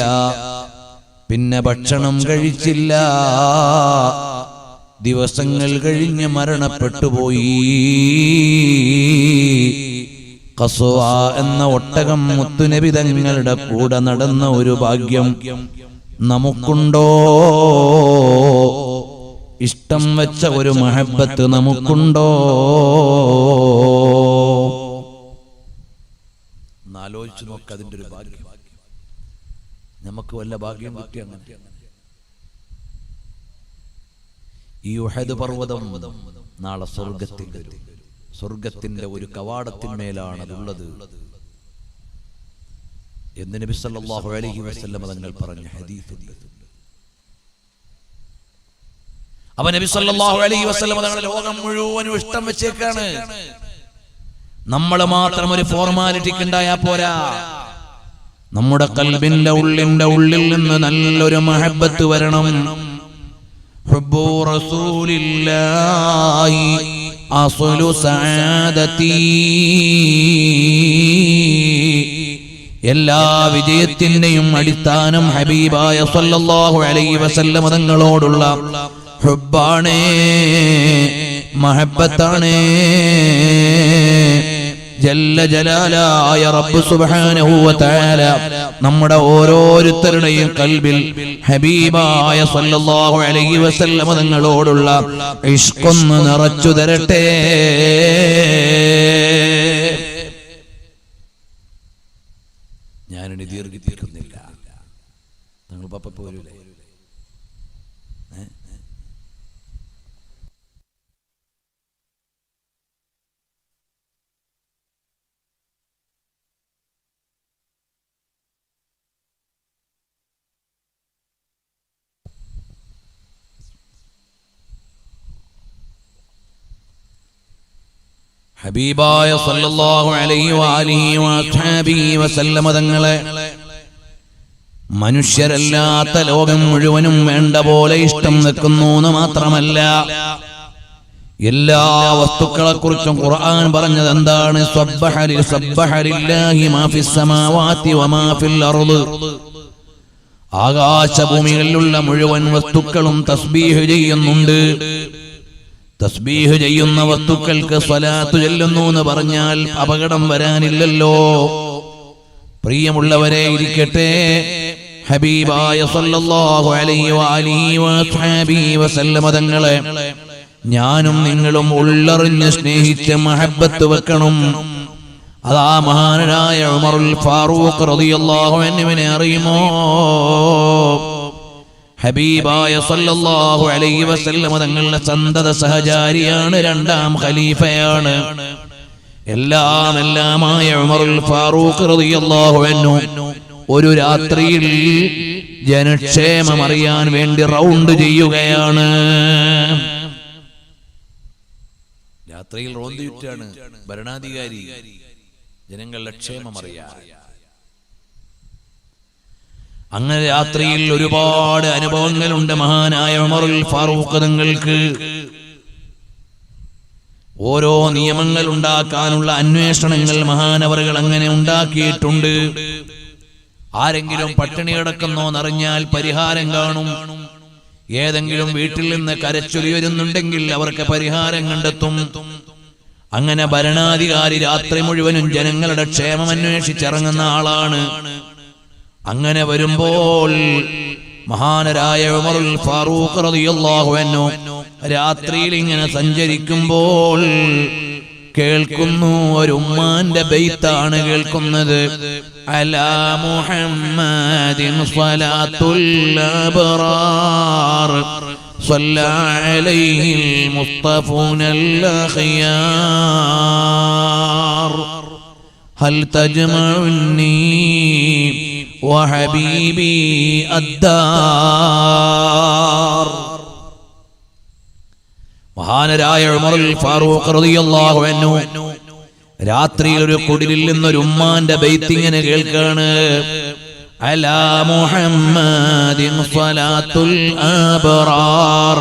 പിന്നെ ഭക്ഷണം കഴിച്ചില്ല. ദിവസങ്ങൾ കഴിഞ്ഞ് മരണപ്പെട്ടുപോയി. ഖസ്വാ എന്ന ഒട്ടകം മുത്തുനബി തങ്ങളുടെ കൂടെ നടന്ന ഒരു ഭാഗ്യം നമുക്കുണ്ടോ? ഇഷ്ടം വെച്ച ഒരു മഹബത്ത് നമുക്കുണ്ടോ? ആലോചിച്ചു നോക്ക്, അതിന്റെ ഒരു ഭാഗ്യം. നമുക്ക് വല്ല ഭാഗ്യം കിട്ടി അങ്ങനെ. ഈ ഉഹദ് പർവ്വതം നാളെ സ്വർഗത്തിന്റെ ഒരു കവാടത്തിന്മേലാണ് അതുള്ളത് എന്ന് നബി സല്ലല്ലാഹു അലൈഹി വസല്ലം തങ്ങൾ പറഞ്ഞ ഹദീസുണ്ട്. അപ്പോൾ നബി സല്ലല്ലാഹു അലൈഹി വസല്ലം തങ്ങൾ ലോകം മുഴുവനും ഇഷ്ടം വെച്ചേക്കാണ്. നമ്മൾ മാത്രം ഒരു ഫോർമാലിറ്റിക്ക് ഉണ്ടായാ പോരാ. നമ്മുടെ ഖൽബിന്റെ ഉള്ളിൽ നിന്ന് നല്ലൊരു മഹബ്ബത്ത് വരണം. ഹുബ്ബു റസൂലില്ലാഹി അസ്ലു സഅദതി. എല്ലാ വിജയത്തിന്റെയും അടിസ്ഥാനം ഹബീബായ സല്ലല്ലാഹു അലൈഹി വസല്ലം തങ്ങളോടുള്ള ഹുബ്ബാണ്, മഹബ്ബത്താണ്. ജല്ല ജലാലായ റബ്ബ് സുബ്ഹാനഹു വ തആല നമ്മുടെ ഓരോരുത്തരുടെയും ഖൽബിൽ ഹബീബായ സല്ലല്ലാഹു അലൈഹി വസല്ലം തങ്ങളോടുള്ള ഇഷ്ഖൊന്ന് നിറച്ചു തരട്ടെ. ഞാനിനി ദീർഘിപ്പിക്കുന്നില്ല. നിങ്ങൾ പപ്പ പോരൂലേ? ഹബീബായ സല്ലല്ലാഹു അലൈഹി വഅലിഹി വഅസ്ഹാബിഹി വസല്ലം തങ്ങളെ മനുഷ്യരല്ലാത്ത ലോകം മുഴുവനും വേണ്ട പോലെ ഇഷ്ടം വെക്കുന്നു എന്ന് മാത്രമല്ല, എല്ലാ വസ്തുക്കളെ കുറിച്ചും ഖുർആൻ പറഞ്ഞത് എന്താണ്? സബ്ബഹ ലില്ലാഹി മാ ഫിസ് സമാവാതി വമാ ഫിൽ അർദ്. ആകാശഭൂമികളിലുള്ള മുഴുവൻ വസ്തുക്കളും തസ്ബീഹ് ചെയ്യുന്നുണ്ട്. തസ്ബീഹ് ചെയ്യുന്ന വസ്തുക്കൾക്ക് സ്വലാത്ത് ചൊല്ലുന്നു എന്ന് പറഞ്ഞാൽ അപകടം വരാനില്ലല്ലോ. പ്രിയമുള്ളവരെ, ഇരിക്കട്ടെ, ഹബീബായ സല്ലല്ലാഹു അലൈഹി വഅലിഹി വഅസ്ഹാബിഹി വസല്ലം തങ്ങളെ ഞാനും നിങ്ങളും ഉള്ളറിഞ്ഞ് സ്നേഹിച്ച് മഹബ്ബത്ത് വെക്കണം. അതാ മഹാനായ ഉമറുൽ ഫാറൂഖ് റളിയല്ലാഹു അൻഹുവിനെ അറിയുമോ? ഹബീബായ സല്ലല്ലാഹു അലൈഹി വസല്ലം തങ്ങളുടെ സന്തത സഹചാരിയാണ്, രണ്ടാം ഖലീഫയാണ്. എല്ലാമായ ഉമറുൽ ഫാറൂഖ് റളിയല്ലാഹു അൻഹു ഒരു രാത്രിയിൽ ജനക്ഷേമം അറിയാൻ വേണ്ടി റൗണ്ട് ചെയ്യുകയാണ്. രാത്രിയിൽ റൗണ്ട് ചുറ്റാണ് ഭരണാധികാരി, ജനങ്ങളുടെ ക്ഷേമം അറിയാൻ. അങ്ങനെ രാത്രിയിൽ ഒരുപാട് അനുഭവങ്ങളുണ്ട് മഹാനായ ഉമറുൽ ഫാറൂഖ് തങ്ങൾക്ക്. ഓരോ നിയമങ്ങൾ ഉണ്ടാക്കാനുള്ള അന്വേഷണങ്ങൾ മഹാനവറുകൾ അങ്ങനെ ഉണ്ടാക്കിയിട്ടുണ്ട്. ആരെങ്കിലും പട്ടിണി കിടക്കുന്നോ എന്നറിഞ്ഞാൽ പരിഹാരം കാണും. ഏതെങ്കിലും വീട്ടിൽ നിന്ന് കരച്ചൊലി വരുന്നുണ്ടെങ്കിൽ അവർക്ക് പരിഹാരം കണ്ടെത്തും. അങ്ങനെ ഭരണാധികാരി രാത്രി മുഴുവനും ജനങ്ങളുടെ ക്ഷേമം അന്വേഷിച്ചിറങ്ങുന്ന ആളാണ്. അങ്ങനെ വരുമ്പോൾ മഹാനരായ ഉമറുൽ ഫാറൂഖ് റളിയല്ലാഹു അൻഹു രാത്രിയിൽ ഇങ്ങനെ സഞ്ചരിക്കുമ്പോൾ കേൾക്കുന്നു, ഒരു ഉമ്മാന്റെ ബൈത്താണ് കേൾക്കുന്നത്. അലാ മുഹമ്മദിൻ സ്വലാത്തുൽ അബ്റാർ സ്വല്ലാ അലൈഹിൽ മുസ്തഫൂനൽ അഖിയാർ ഹൽ തജ്മഉനി വഹബീബി അദ്ദാർ. മഹാനരായ ഉമറുൽ ഫാറൂഖ് റളിയല്ലാഹു അൻഹു രാത്രിയിൽ ഒരു കുടിലിൽ നിന്നൊരു ഉമ്മാന്റെ ബൈത്ത് ഇങ്ങനെ കേൾക്കാണ്. അലാ മുഹമ്മദിൻ സ്വലാത്തുൽ അബ്റാർ.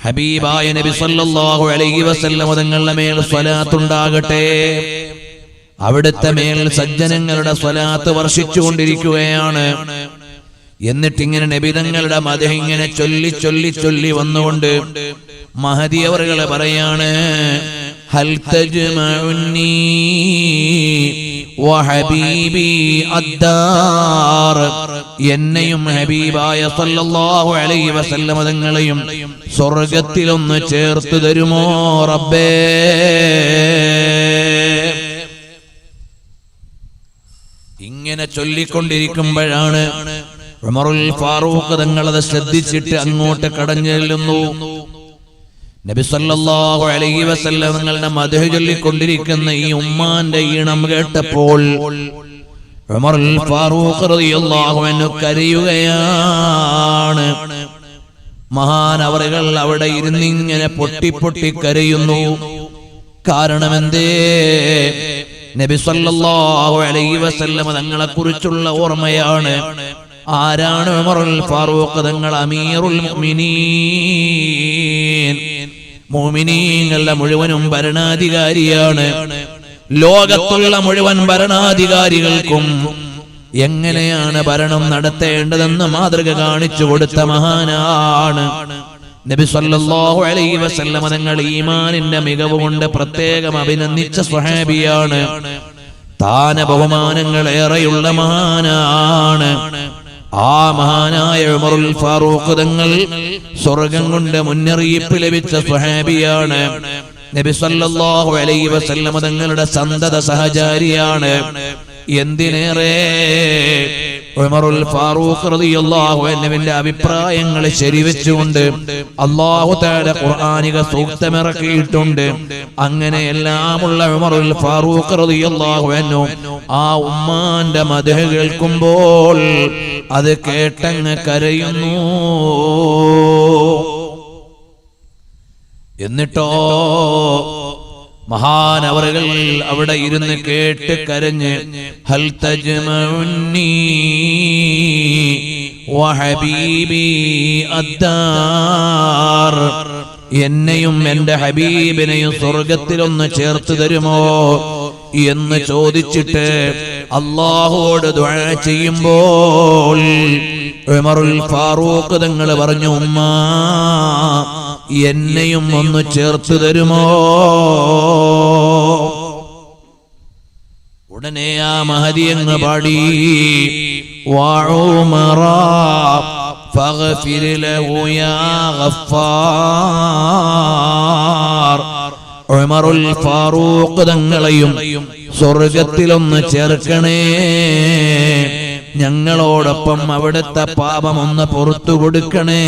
ഹബീബായ നബി സല്ലല്ലാഹു അലൈഹി വസല്ലം തങ്ങളുടെ മേൽ സ്വലാത്ത് ഉണ്ടാകട്ടെ. അവിടുത്തെ മേൽ സജ്ജനങ്ങളുടെ സ്വലാത്ത് വർഷിച്ചുകൊണ്ടിരിക്കുകയാണ്. എന്നിട്ടിങ്ങനെ നബി തങ്ങളുടെ മദ്ഹ് ഇങ്ങനെ ചൊല്ലി ചൊല്ലി ചൊല്ലി വന്നുകൊണ്ട് മഹദി അവറുകളെ പറയാണ്, ഹൽ തജ്മഉനി വഹബീബി അദ്ദാർ. എന്നെയും ഹബീബായ സല്ലല്ലാഹു അലൈഹി വസല്ലം തങ്ങളെയും സ്വർഗ്ഗത്തിലൊന്ന് ചേർത്ത് തരുമോ റബ്ബേ. ഇങ്ങനെ ചൊല്ലിക്കൊണ്ടിരിക്കുമ്പോഴാണ് ഉമറുൽ ഫാറൂഖ് തങ്ങളത് ശ്രദ്ധിച്ചിട്ട് അങ്ങോട്ട് കടന്നു ചെല്ലുന്നു. നബി സല്ലല്ലാഹു അലൈഹി വസല്ലം തങ്ങളുടെ മദ്ഹ് ചൊല്ലിക്കൊണ്ടിരിക്കുന്ന ഈ ഉമ്മാന്റെ ഈണം കേട്ടപ്പോൾ ഉമറുൽ ഫാറൂഖ് റളിയല്ലാഹു അൻഹു കരയുകയാണ്. മഹാനവറുകൾ അവിടെ ഇരുന്നിങ്ങനെ പൊട്ടി പൊട്ടി കരയുന്നു. കാരണം എന്തേ? നബി സല്ലല്ലാഹു അലൈഹി വസല്ലം തങ്ങളെ കുറിച്ചുള്ള ഓർമ്മയാണ്. ആരാണ് ഉമറുൽ ഫാറൂഖ് തങ്ങൾ? അമീറുൽ മുഅ്മിനീൻ, മുഅ്മിനീങ്ങളുടെ മുഴുവനും ഭരണാധികാരിയാണ്. ലോകത്തുള്ള മുഴുവൻ ഭരണാധികാരികൾക്കും എങ്ങനെയാണ് ഭരണം നടത്തേണ്ടതെന്ന് മാതൃക കാണിച്ചു കൊടുത്ത മഹാനാണ്. നബി സല്ലല്ലാഹു അലൈഹി വസല്ലം തങ്ങൾ ഈമാനിന്റെ മികവ് കൊണ്ട് പ്രത്യേകം അഭിനന്ദിച്ച സ്വഹാബിയാണ്. താന ബഹുമാനങ്ങൾ ഏറെയുള്ള മഹാനാണ്. ആ മഹാനായ ഉമറുൽ ഫാറൂഖ് തങ്ങൾ സ്വർഗ്ഗം കൊണ്ട് മുന്നറിയിപ്പ് ലഭിച്ച സ്വഹാബിയാണ്. നബി സല്ലല്ലാഹു അലൈഹി വസല്ലം തങ്ങളുടെ സന്തത സഹചാരിയാണ്. എന്തിനേറെ ഉമറുൽ ഫാറൂഖ് റളിയല്ലാഹു അൻഹുവിന്റെ അഭിപ്രായങ്ങൾ ശരിവെച്ചുകൊണ്ട് അല്ലാഹു തആല ഖുർആനിക സൂക്തമിറക്കിയിട്ടുണ്ട്. അങ്ങനെ എല്ലാമുള്ള ഉമറുൽ ഫാറൂഖ് റളിയല്ലാഹു അൻഹു ആ ഉമ്മാന്റെ മദ്ഹ് കേൾക്കുമ്പോൾ അത് കേട്ടങ്ങ് കരയുന്നു. എന്നിട്ടോ മഹാനവറുകൾ അവിടെ ഇരുന്ന് കേട്ട് കരഞ്ഞ് ഹൽ തജ്മഉനി വഹബീബി അദ്ദാർ. എന്നെയും എന്റെ ഹബീബിനെയും സ്വർഗത്തിലൊന്ന് ചേർത്ത് തരുമോ എന്ന് ചോദിച്ചിട്ട് അല്ലാഹുവോട് ദുആ ചെയ്യുമ്പോൾ ഉമറുൽ ഫാറൂഖ് തങ്ങൾ പറഞ്ഞു, ഉമ്മ എന്നെയും ഒന്ന് ചേർത്ത് തരുമോ? ഉടനെ ആ മഹദി എന്ന് പാടി, വഉമറ ഫഗ്ഫിർ ലഹു യാ ഗഫാർ. ഉമറുൽ ഫാറൂഖ് തങ്ങളെയും സ്വർഗത്തിലൊന്ന് ചേർക്കണേ, ഞങ്ങളോടൊപ്പം അവിടുത്തെ പാപമൊന്ന് പുറത്തു കൊടുക്കണേ.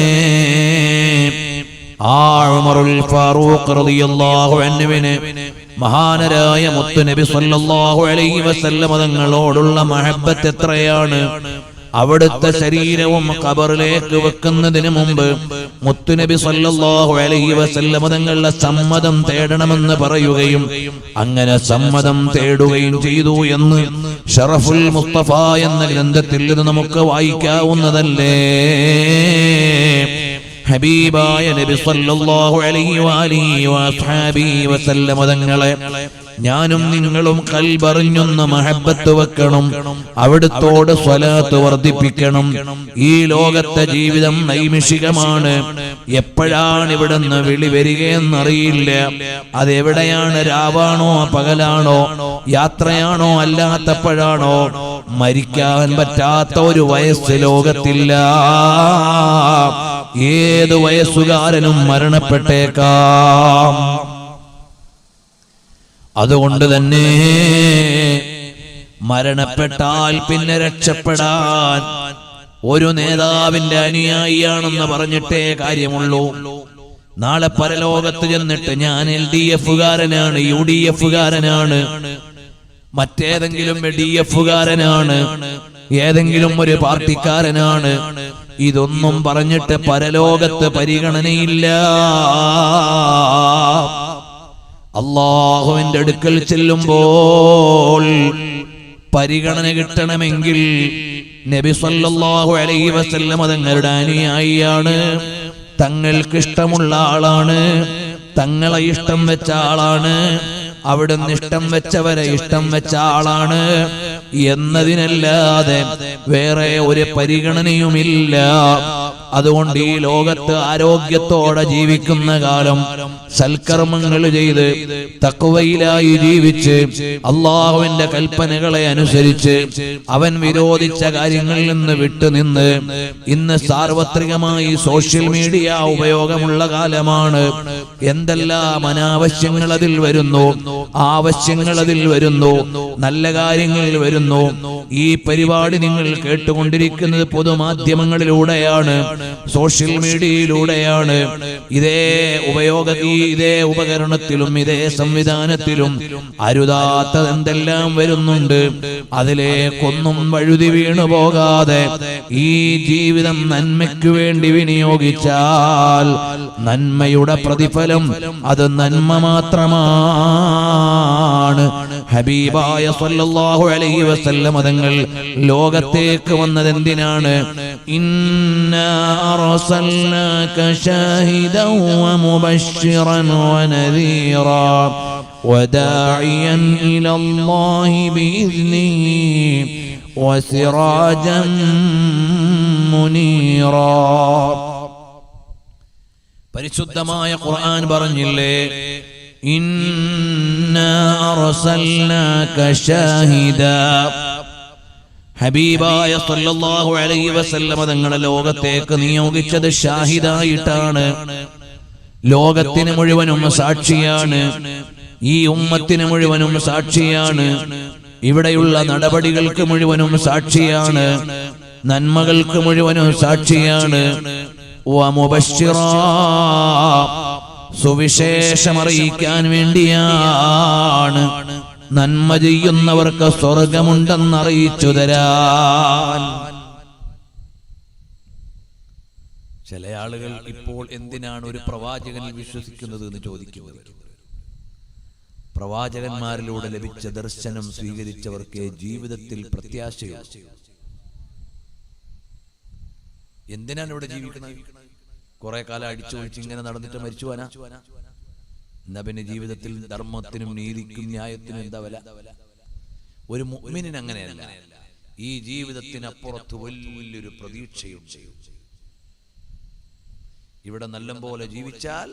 ആ ഉമറുൽ ഫാറൂഖ് റളിയല്ലാഹു അൻഹുവിന് മഹാനരായ മുത്തുനബി സല്ലല്ലാഹു അലൈഹി വസല്ലം തങ്ങളോടുള്ള മഹബ്ബത്ത് എത്രയാണ്. അവിടുത്തെ ശരീരവും ഖബറിലേക്ക് വെക്കുന്നതിന് മുമ്പ് മുത്തുനബി സല്ലല്ലാഹു അലൈഹി വസല്ലം തങ്ങളുടെ സമ്മതം തേടണമെന്ന് പറയുകയും അങ്ങനെ സമ്മതം തേടുകയും ചെയ്തു എന്ന് ഷറഫുൽ മുസ്തഫ എന്ന ഗ്രന്ഥത്തിൽ ഇത് നമുക്ക് വായിക്കാവുന്നതല്ലേ. ഹബീബായ നബി സല്ലല്ലാഹു അലൈഹി വആലിഹി വഅസ്ഹാബിഹി വസല്ലം തങ്ങളെ ഞാനും നിങ്ങളും ഖൽബറിഞ്ഞൊന്ന് മഹബ്ബത്ത് വെക്കണം, അവിടുത്തോട് സ്വലാത്ത് വർദ്ധിപ്പിക്കണം. ഈ ലോകത്തെ ജീവിതം നൈമിഷികമാണ്. എപ്പോഴാണ് ഇവിടുന്ന് വിളി വരികയെന്നറിയില്ല. അതെവിടെയാണ്, രാവാണോ പകലാണോ, യാത്രയാണോ അല്ലാത്തപ്പോഴാണോ? മരിക്കാൻ പറ്റാത്ത ഒരു വയസ്സ് ലോകത്തില്ല. ഏത് വയസ്സുകാരനും മരണപ്പെട്ടേക്കാം. അതുകൊണ്ട് തന്നെ മരണപ്പെട്ടാൽ പിന്നെ രക്ഷപ്പെടാൻ ഒരു നേതാവിന്റെ അനുയായിയാണെന്ന് പറഞ്ഞിട്ടേ കാര്യമുള്ളൂ. നാളെ പരലോകത്ത് ചെന്നിട്ട് ഞാൻ LDF-കാരനാണ്, UDF-കാരനാണ്, മറ്റേതെങ്കിലും DF-കാരനാണ്, ഏതെങ്കിലും ഒരു പാർട്ടിക്കാരനാണ്, ഇതൊന്നും പറഞ്ഞിട്ട് പരലോകത്ത് പരിഗണനയില്ല. അല്ലാഹുവിന്റെ അടുക്കൽ ചെല്ലുമ്പോൾ പരിഗണന കിട്ടണമെങ്കിൽ നബി സല്ലല്ലാഹു അലൈഹി വസല്ലം തങ്ങളുടെ അനുയായിയാണ്, തങ്ങൾക്ക് ഇഷ്ടമുള്ള ആളാണ്, തങ്ങളെ ഇഷ്ടം വെച്ച ആളാണ്, അവിടുന്ന് ഇഷ്ടം വെച്ചവരെ ഇഷ്ടം വെച്ച ആളാണ് എന്നതിനല്ലാതെ വേറെ ഒരു പരിഗണനയുമില്ല. അതുകൊണ്ട് ഈ ലോകത്ത് ആരോഗ്യത്തോടെ ജീവിക്കുന്ന കാലം സൽക്കർമ്മങ്ങൾ ചെയ്ത് തഖ്വയിലായി ജീവിച്ച് അല്ലാഹുവിന്റെ കൽപ്പനകളെ അനുസരിച്ച് അവൻ വിരോധിച്ച കാര്യങ്ങളിൽ നിന്ന് വിട്ടുനിന്ന്, ഇന്ന് സാർവത്രികമായി സോഷ്യൽ മീഡിയ ഉപയോഗമുള്ള കാലമാണ്. എന്തെല്ലാം അനാവശ്യങ്ങൾ അതിൽ വരുന്നു, ആവശ്യങ്ങൾ അതിൽ വരുന്നു, നല്ല കാര്യങ്ങൾ വരുന്നു. ഈ പരിപാടി നിങ്ങൾ കേട്ടുകൊണ്ടിരിക്കുന്നത് പൊതുമാധ്യമങ്ങളിലൂടെയാണ്, സോഷ്യൽ മീഡിയയിലൂടെയാണ്. ഇതേ ഉപകരണത്തിലും ഇതേ സംവിധാനത്തിലും അരുതാത്തത് എന്തെല്ലാം വരുന്നുണ്ട്. അതിലേക്കൊന്നും വഴുതി വീണു പോകാതെ ഈ ജീവിതം നന്മയ്ക്കു വേണ്ടി വിനിയോഗിച്ചാൽ നന്മയുടെ പ്രതിഫലം അത് നന്മ മാത്രമാണ്. ഹബീബായ സല്ലല്ലാഹു അലൈഹി വസല്ലം തങ്ങൾ ലോകത്തേക്ക് വന്നത് എന്തിനാണ്? ഇന്നാ അർസൽനാക ഷാഹിദൻ വമുബശ്ശിറൻ വനദീറാ വദാഇയൻ ഇലല്ലാഹി ബിഇذനിഹി വസിറാജൻ മുനീറാ. പരിശുദ്ധമായ ഖുർആൻ പറഞ്ഞില്ലേ, ഇന്നാ അർസൽനാക ഷാഹിദാ. ഹബീബായ സല്ലല്ലാഹു അലൈഹി വസല്ലം തങ്ങളെ ലോകത്തേക്ക് നിയോഗിച്ചത് ഷാഹിദായിട്ടാണ്. ലോകത്തിന് മുഴുവനും സാക്ഷിയാണ്, ഈ ഉമ്മത്തിന് മുഴുവനും സാക്ഷിയാണ്, ഇവിടെയുള്ള നടപടികൾക്ക് മുഴുവനും സാക്ഷിയാണ്, നന്മകൾക്ക് മുഴുവനും സാക്ഷിയാണ്. വമുബശ്ശിറാ, സുവിശേഷം അറിയിക്കാൻ വേണ്ടിയാണ്, നന്മ ചെയ്യുന്നവർക്ക് സ്വർഗമുണ്ടെന്ന് അറിയിച്ചു തരാൻ. ചില ആളുകൾ ഇപ്പോൾ എന്തിനാണ് ഒരു പ്രവാചകനിൽ വിശ്വസിക്കുന്നത് എന്ന് ചോദിക്കുന്നത്. പ്രവാചകന്മാരിലൂടെ ലഭിച്ച ദർശനം സ്വീകരിച്ചവർക്ക് ജീവിതത്തിൽ പ്രത്യാശയുണ്ട്. എന്തിനാണ് ഇവിടെ ജീവിക്കുന്നത്? കുറെ കാലം അടിച്ചൊഴിച്ച് ഇങ്ങനെ നടന്നിട്ട് മരിച്ചു പോവാനാ? എന്നാ പിന്നെ ജീവിതത്തിൽ ധർമ്മത്തിനും നീതിക്കും ന്യായത്തിനും എന്താ വില? ഒരു മുഅ്മിനിന് അങ്ങനെയല്ല. ഈ ജീവിതത്തിനപ്പുറത്ത് വലിയൊരു പ്രതീക്ഷയുണ്ട്. ഇവിടെ നല്ലപോലെ ജീവിച്ചാൽ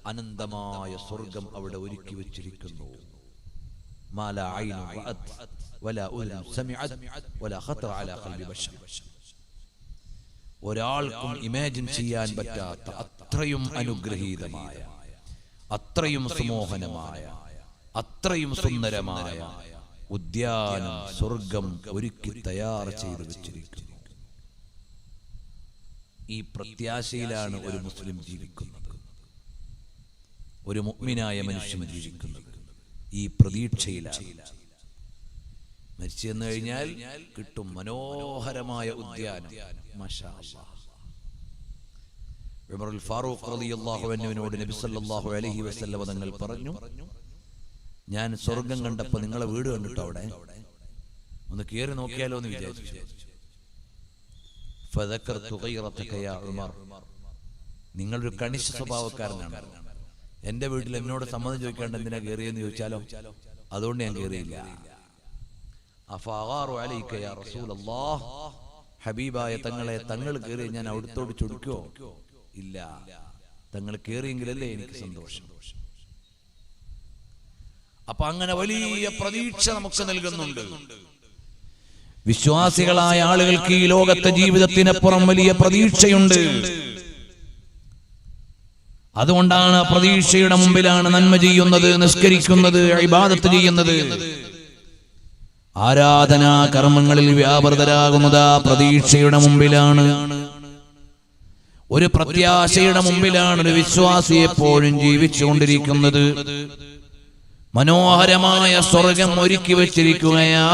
അനന്തമായ സ്വർഗം അവിടെ ഒരുക്കി വെച്ചിരിക്കുന്നു. മാലാ ഐനു റഅത് വലാ ഉദുൻ സമിഅത് വലാ ഖതറ അലാ ഖൽബി ബശർ. ഒരാൾക്കും ഇമാജിൻ ചെയ്യാൻ പറ്റാത്ത അത്രയും അനുഗ്രഹീതമായ, അത്രയും സുമോഹനമായ, അത്രയും സുന്ദരമായ ഉദ്യാനം സ്വർഗം ഒരുക്കി തയ്യാർ ചെയ്തു വെച്ചിരിക്കുന്നു. ഈ പ്രത്യാശയിലാണ് ഒരു മുസ്ലിം ജീവിക്കുന്നത്, ഒരു മുഅ്മിനായ മനുഷ്യൻ ജീവിക്കുന്നത്. ഈ പ്രതീക്ഷയിലാണ്. മരിച്ചു എന്ന് കഴിഞ്ഞാൽ കിട്ടും മനോഹരമായ ഉദ്യാനം. മാഷാ അല്ലാഹ്. ഉമറുൽ ഫാറൂഖ് റളിയല്ലാഹു അൻഹുവിനോട് നബി സല്ലല്ലാഹു അലൈഹി വസല്ലം തങ്ങൾ പറഞ്ഞു, ഞാൻ സ്വർഗം കണ്ടപ്പോൾ നിങ്ങളെ വീട് കണ്ടിട്ടോ, അവിടെ ഒന്ന് കയറി നോക്കിയാലോ എന്ന് വിചാരിച്ചു. ഫദകർതു ഗൈറതക യാ ഉമർ, നിങ്ങളൊരു കണിശ സ്വഭാവക്കാരനാണ്. എന്റെ വീട്ടിൽ എന്നോട് സമ്മതം ചോദിക്കാണ്ട് എന്തിനാ കയറിയെന്ന് ചോദിച്ചാലോ, അതുകൊണ്ട് ഞാൻ കയറിയില്ല. അഫഅഗാറു അലൈക യാ റസൂലല്ലാഹ്, ഹബീബായ തങ്ങളെ തങ്ങൾ കയറി ഞാൻ അവിടുത്തോട് ചൊടിക്കോ? ഇല്ല, തങ്ങൾ കയറിയെങ്കിലല്ലേ എനിക്ക് സന്തോഷം. അപ്പൊ അങ്ങനെ വലിയ പ്രതീക്ഷ നമുക്ക് നൽകുന്നുണ്ട്. വിശ്വാസികളായ ആളുകൾക്ക് ഈ ലോകത്തെ ജീവിതത്തിനപ്പുറം വലിയ പ്രതീക്ഷയുണ്ട്. അതുകൊണ്ടാണ് പ്രതീക്ഷയുടെ മുമ്പിലാണ് നന്മ ചെയ്യുന്നത്, നിസ്കരിക്കുന്നത്, ഇബാദത്ത് ചെയ്യുന്നത്, ആരാധനാ കർമ്മങ്ങളിൽ വ്യാപൃതരാകുന്നത്. പ്രതീക്ഷയുടെ മുമ്പിലാണ്, ഒരു പ്രത്യാശയുടെ മുമ്പിലാണ് ഒരു വിശ്വാസി എപ്പോഴും ജീവിച്ചുകൊണ്ടിരിക്കുന്നത്. മനോഹരമായ സ്വർഗം ഒരുക്കി വച്ചിരിക്കുകയാണ്.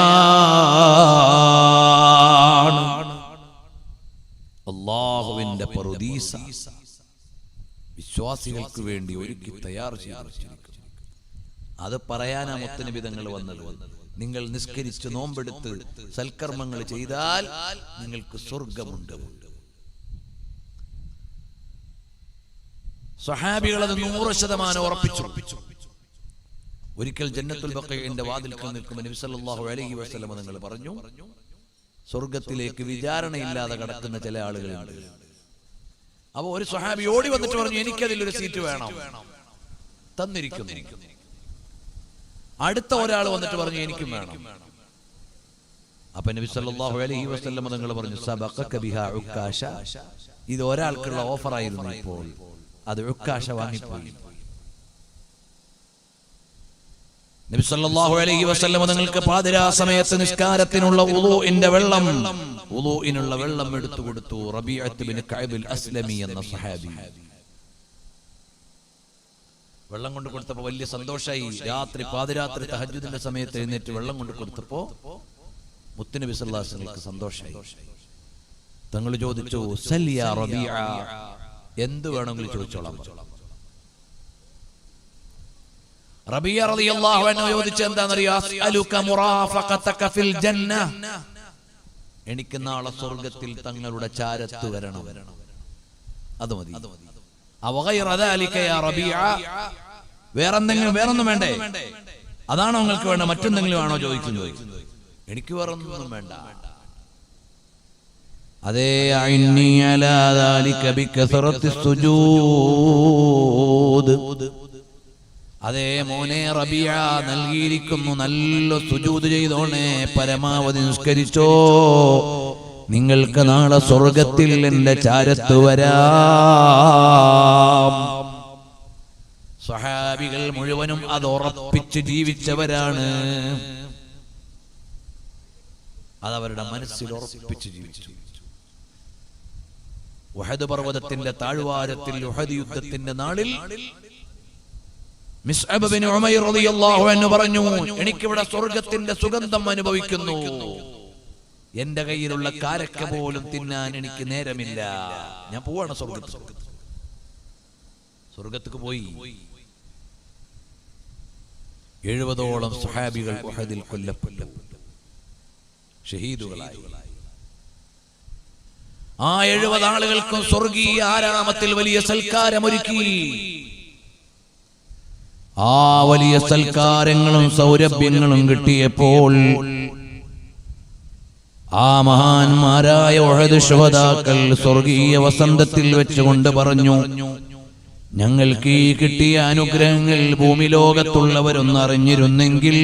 അല്ലാഹുവിന്റെ പറുദീസ വിശ്വാസികൾക്ക് വേണ്ടി ഒരുക്കി തയ്യാർ ചെയ്തിരിക്കുന്നു. അത് പറയാനാ മുത്തനബി തങ്ങൾ വന്നത്. നിങ്ങൾ നിസ്കരിച്ച് നോമ്പെടുത്ത് സൽക്കർമ്മങ്ങൾ ചെയ്താൽ നിങ്ങൾക്ക് സ്വർഗമുണ്ട്. സ്വഹാബികൾ അത് 100% ഉറപ്പിച്ചു. ഒരിക്കൽ ജന്നത്തുൽ ബഖീഇന്റെ വാതിൽക്കൽ നിൽക്കുമ്പോൾ നബി സല്ലല്ലാഹു അലൈഹി വസല്ലം തങ്ങൾ പറഞ്ഞു, സ്വർഗത്തിലേക്ക് വിചാരണയില്ലാതെ കടക്കുന്ന ചില ആളുകളുണ്ട്. അപ്പൊ ഒരു സ്വഹാബി ഓടി വന്നിട്ട് പറഞ്ഞു, എനിക്കതിലൊരു സീറ്റ് വേണം. തന്നിരിക്കുന്നു. അടുത്ത ഒരാൾ വന്നിട്ട് പറഞ്ഞു, എനിക്കും വേണം. അപ്പൊ നബി സല്ലല്ലാഹു അലൈഹി വസല്ലം തങ്ങൾ പറഞ്ഞു, സബഖക ബിഹാ ഉക്കാശ, ഇത് ഒരാൾക്കുള്ള ഓഫറായിരുന്നു, ഇപ്പോൾ അത് ഉക്കാശ വാങ്ങിപ്പോയി. നബി സല്ലല്ലാഹു അലൈഹി വസല്ലം തങ്ങൾക്ക് പാതിരാ സമയത്ത് നിസ്കാരത്തിനുള്ള വുളൂഇന്റെ വെള്ളം എടുത്തു കൊടുത്തു. റബീഅത്ത് ബിൻ കഅബ് അൽ അസ്ലമി എന്ന സ്വഹാബി വെള്ളം കൊണ്ട് കൊടുത്തപ്പോൾ വലിയ സന്തോഷമായി. പാതിരാത്രി തഹജ്ജുദിന്റെ സമയത്ത് എഴുന്നേറ്റ് വെള്ളം കൊണ്ട് കൊടുത്തപ്പോ മുത്തുനബി സല്ലല്ലാഹു അലൈഹി വസല്ലം സന്തോഷമായി. തങ്ങൾ ചോദിച്ചു, സൽ യാ റബീഅ, എന്ത് വേണമെങ്കിലും ചോദിച്ചോളാം. റബീഅ റളിയല്ലാഹു അൻഹു ചോദിച്ചു, എന്താണെന്നറിയോ? അസ്അലുക മുറാഫഖതക ഫിൽ ജന്ന, എനിക്ക് നാളെ സ്വർഗ്ഗത്തിൽ തങ്ങളുടെ ചാരത്ത് വരണം, അത് മതി. അവ ഗൈറ ദാലിക യാ റബീഅ, വേറൊന്നും വേണ്ടേ? അതാണോ നിങ്ങൾക്ക് വേണ്ട? മറ്റെന്തെങ്കിലും ആണോ ചോദിക്കുന്നത്? എനിക്ക് വേറൊന്നും വേണ്ട. അതേ, അഇന്നി അലാ ദാലിക ബികസറത്തി സുജൂദ്, അതേ മോനെ റബീഅ, നൽകിയിരിക്കുന്നു, നല്ല സുജൂദ് ചെയ്തോണേ, പരമാവധി നിസ്കരിച്ചോ, നിങ്ങൾക്ക് നാളെ സ്വർഗത്തിൽ എന്റെ ചാരത്ത് വരാം. സ്വഹാബികൾ മുഴുവനും അത് ഉറപ്പിച്ച് ജീവിച്ചവരാണ്. അതവരുടെ മനസ്സിൽ ഉറപ്പിച്ച് ജീവിച്ചു. ഉഹദ് പർവ്വതത്തിന്റെ താഴ്വാരത്തിൽ ഉഹദ് യുദ്ധത്തിന്റെ നാളിൽ മിസ്അബ് ബിൻ ഉമൈർ റളിയല്ലാഹു അൻഹു പറഞ്ഞു, എനിക്കിവിടെ സ്വർഗത്തിന്റെ സുഗന്ധം അനുഭവിക്കുന്നു, എന്റെ കയ്യിലുള്ള കാരക്ക പോലും തിന്നാൻ എനിക്ക് നേരമില്ല, ഞാൻ പോവാണ് സ്വർഗത്തേക്ക് പോയി. 70ഓളം സ്വഹാബികൾ ഉഹദിൽ കൊല്ലപ്പെട്ടു, ഷഹീദുകളായി. ആ 70 ആളുകൾക്കും സ്വർഗീയ ആരാമത്തിൽ വലിയ സൽക്കാരമൊരുക്കി. ആ വലിയ സൽക്കാരങ്ങളും സൗരഭ്യങ്ങളും കിട്ടിയപ്പോൾ ആ മഹാന്മാരായ ഉഹദ് ശുഹദാക്കൾ സ്വർഗീയ വസന്തത്തിൽ വെച്ചുകൊണ്ട് പറഞ്ഞു, ഞങ്ങൾക്ക് ഈ കിട്ടിയ അനുഗ്രഹങ്ങൾ ഭൂമി ലോകത്തുള്ളവരൊന്നറിഞ്ഞിരുന്നെങ്കിൽ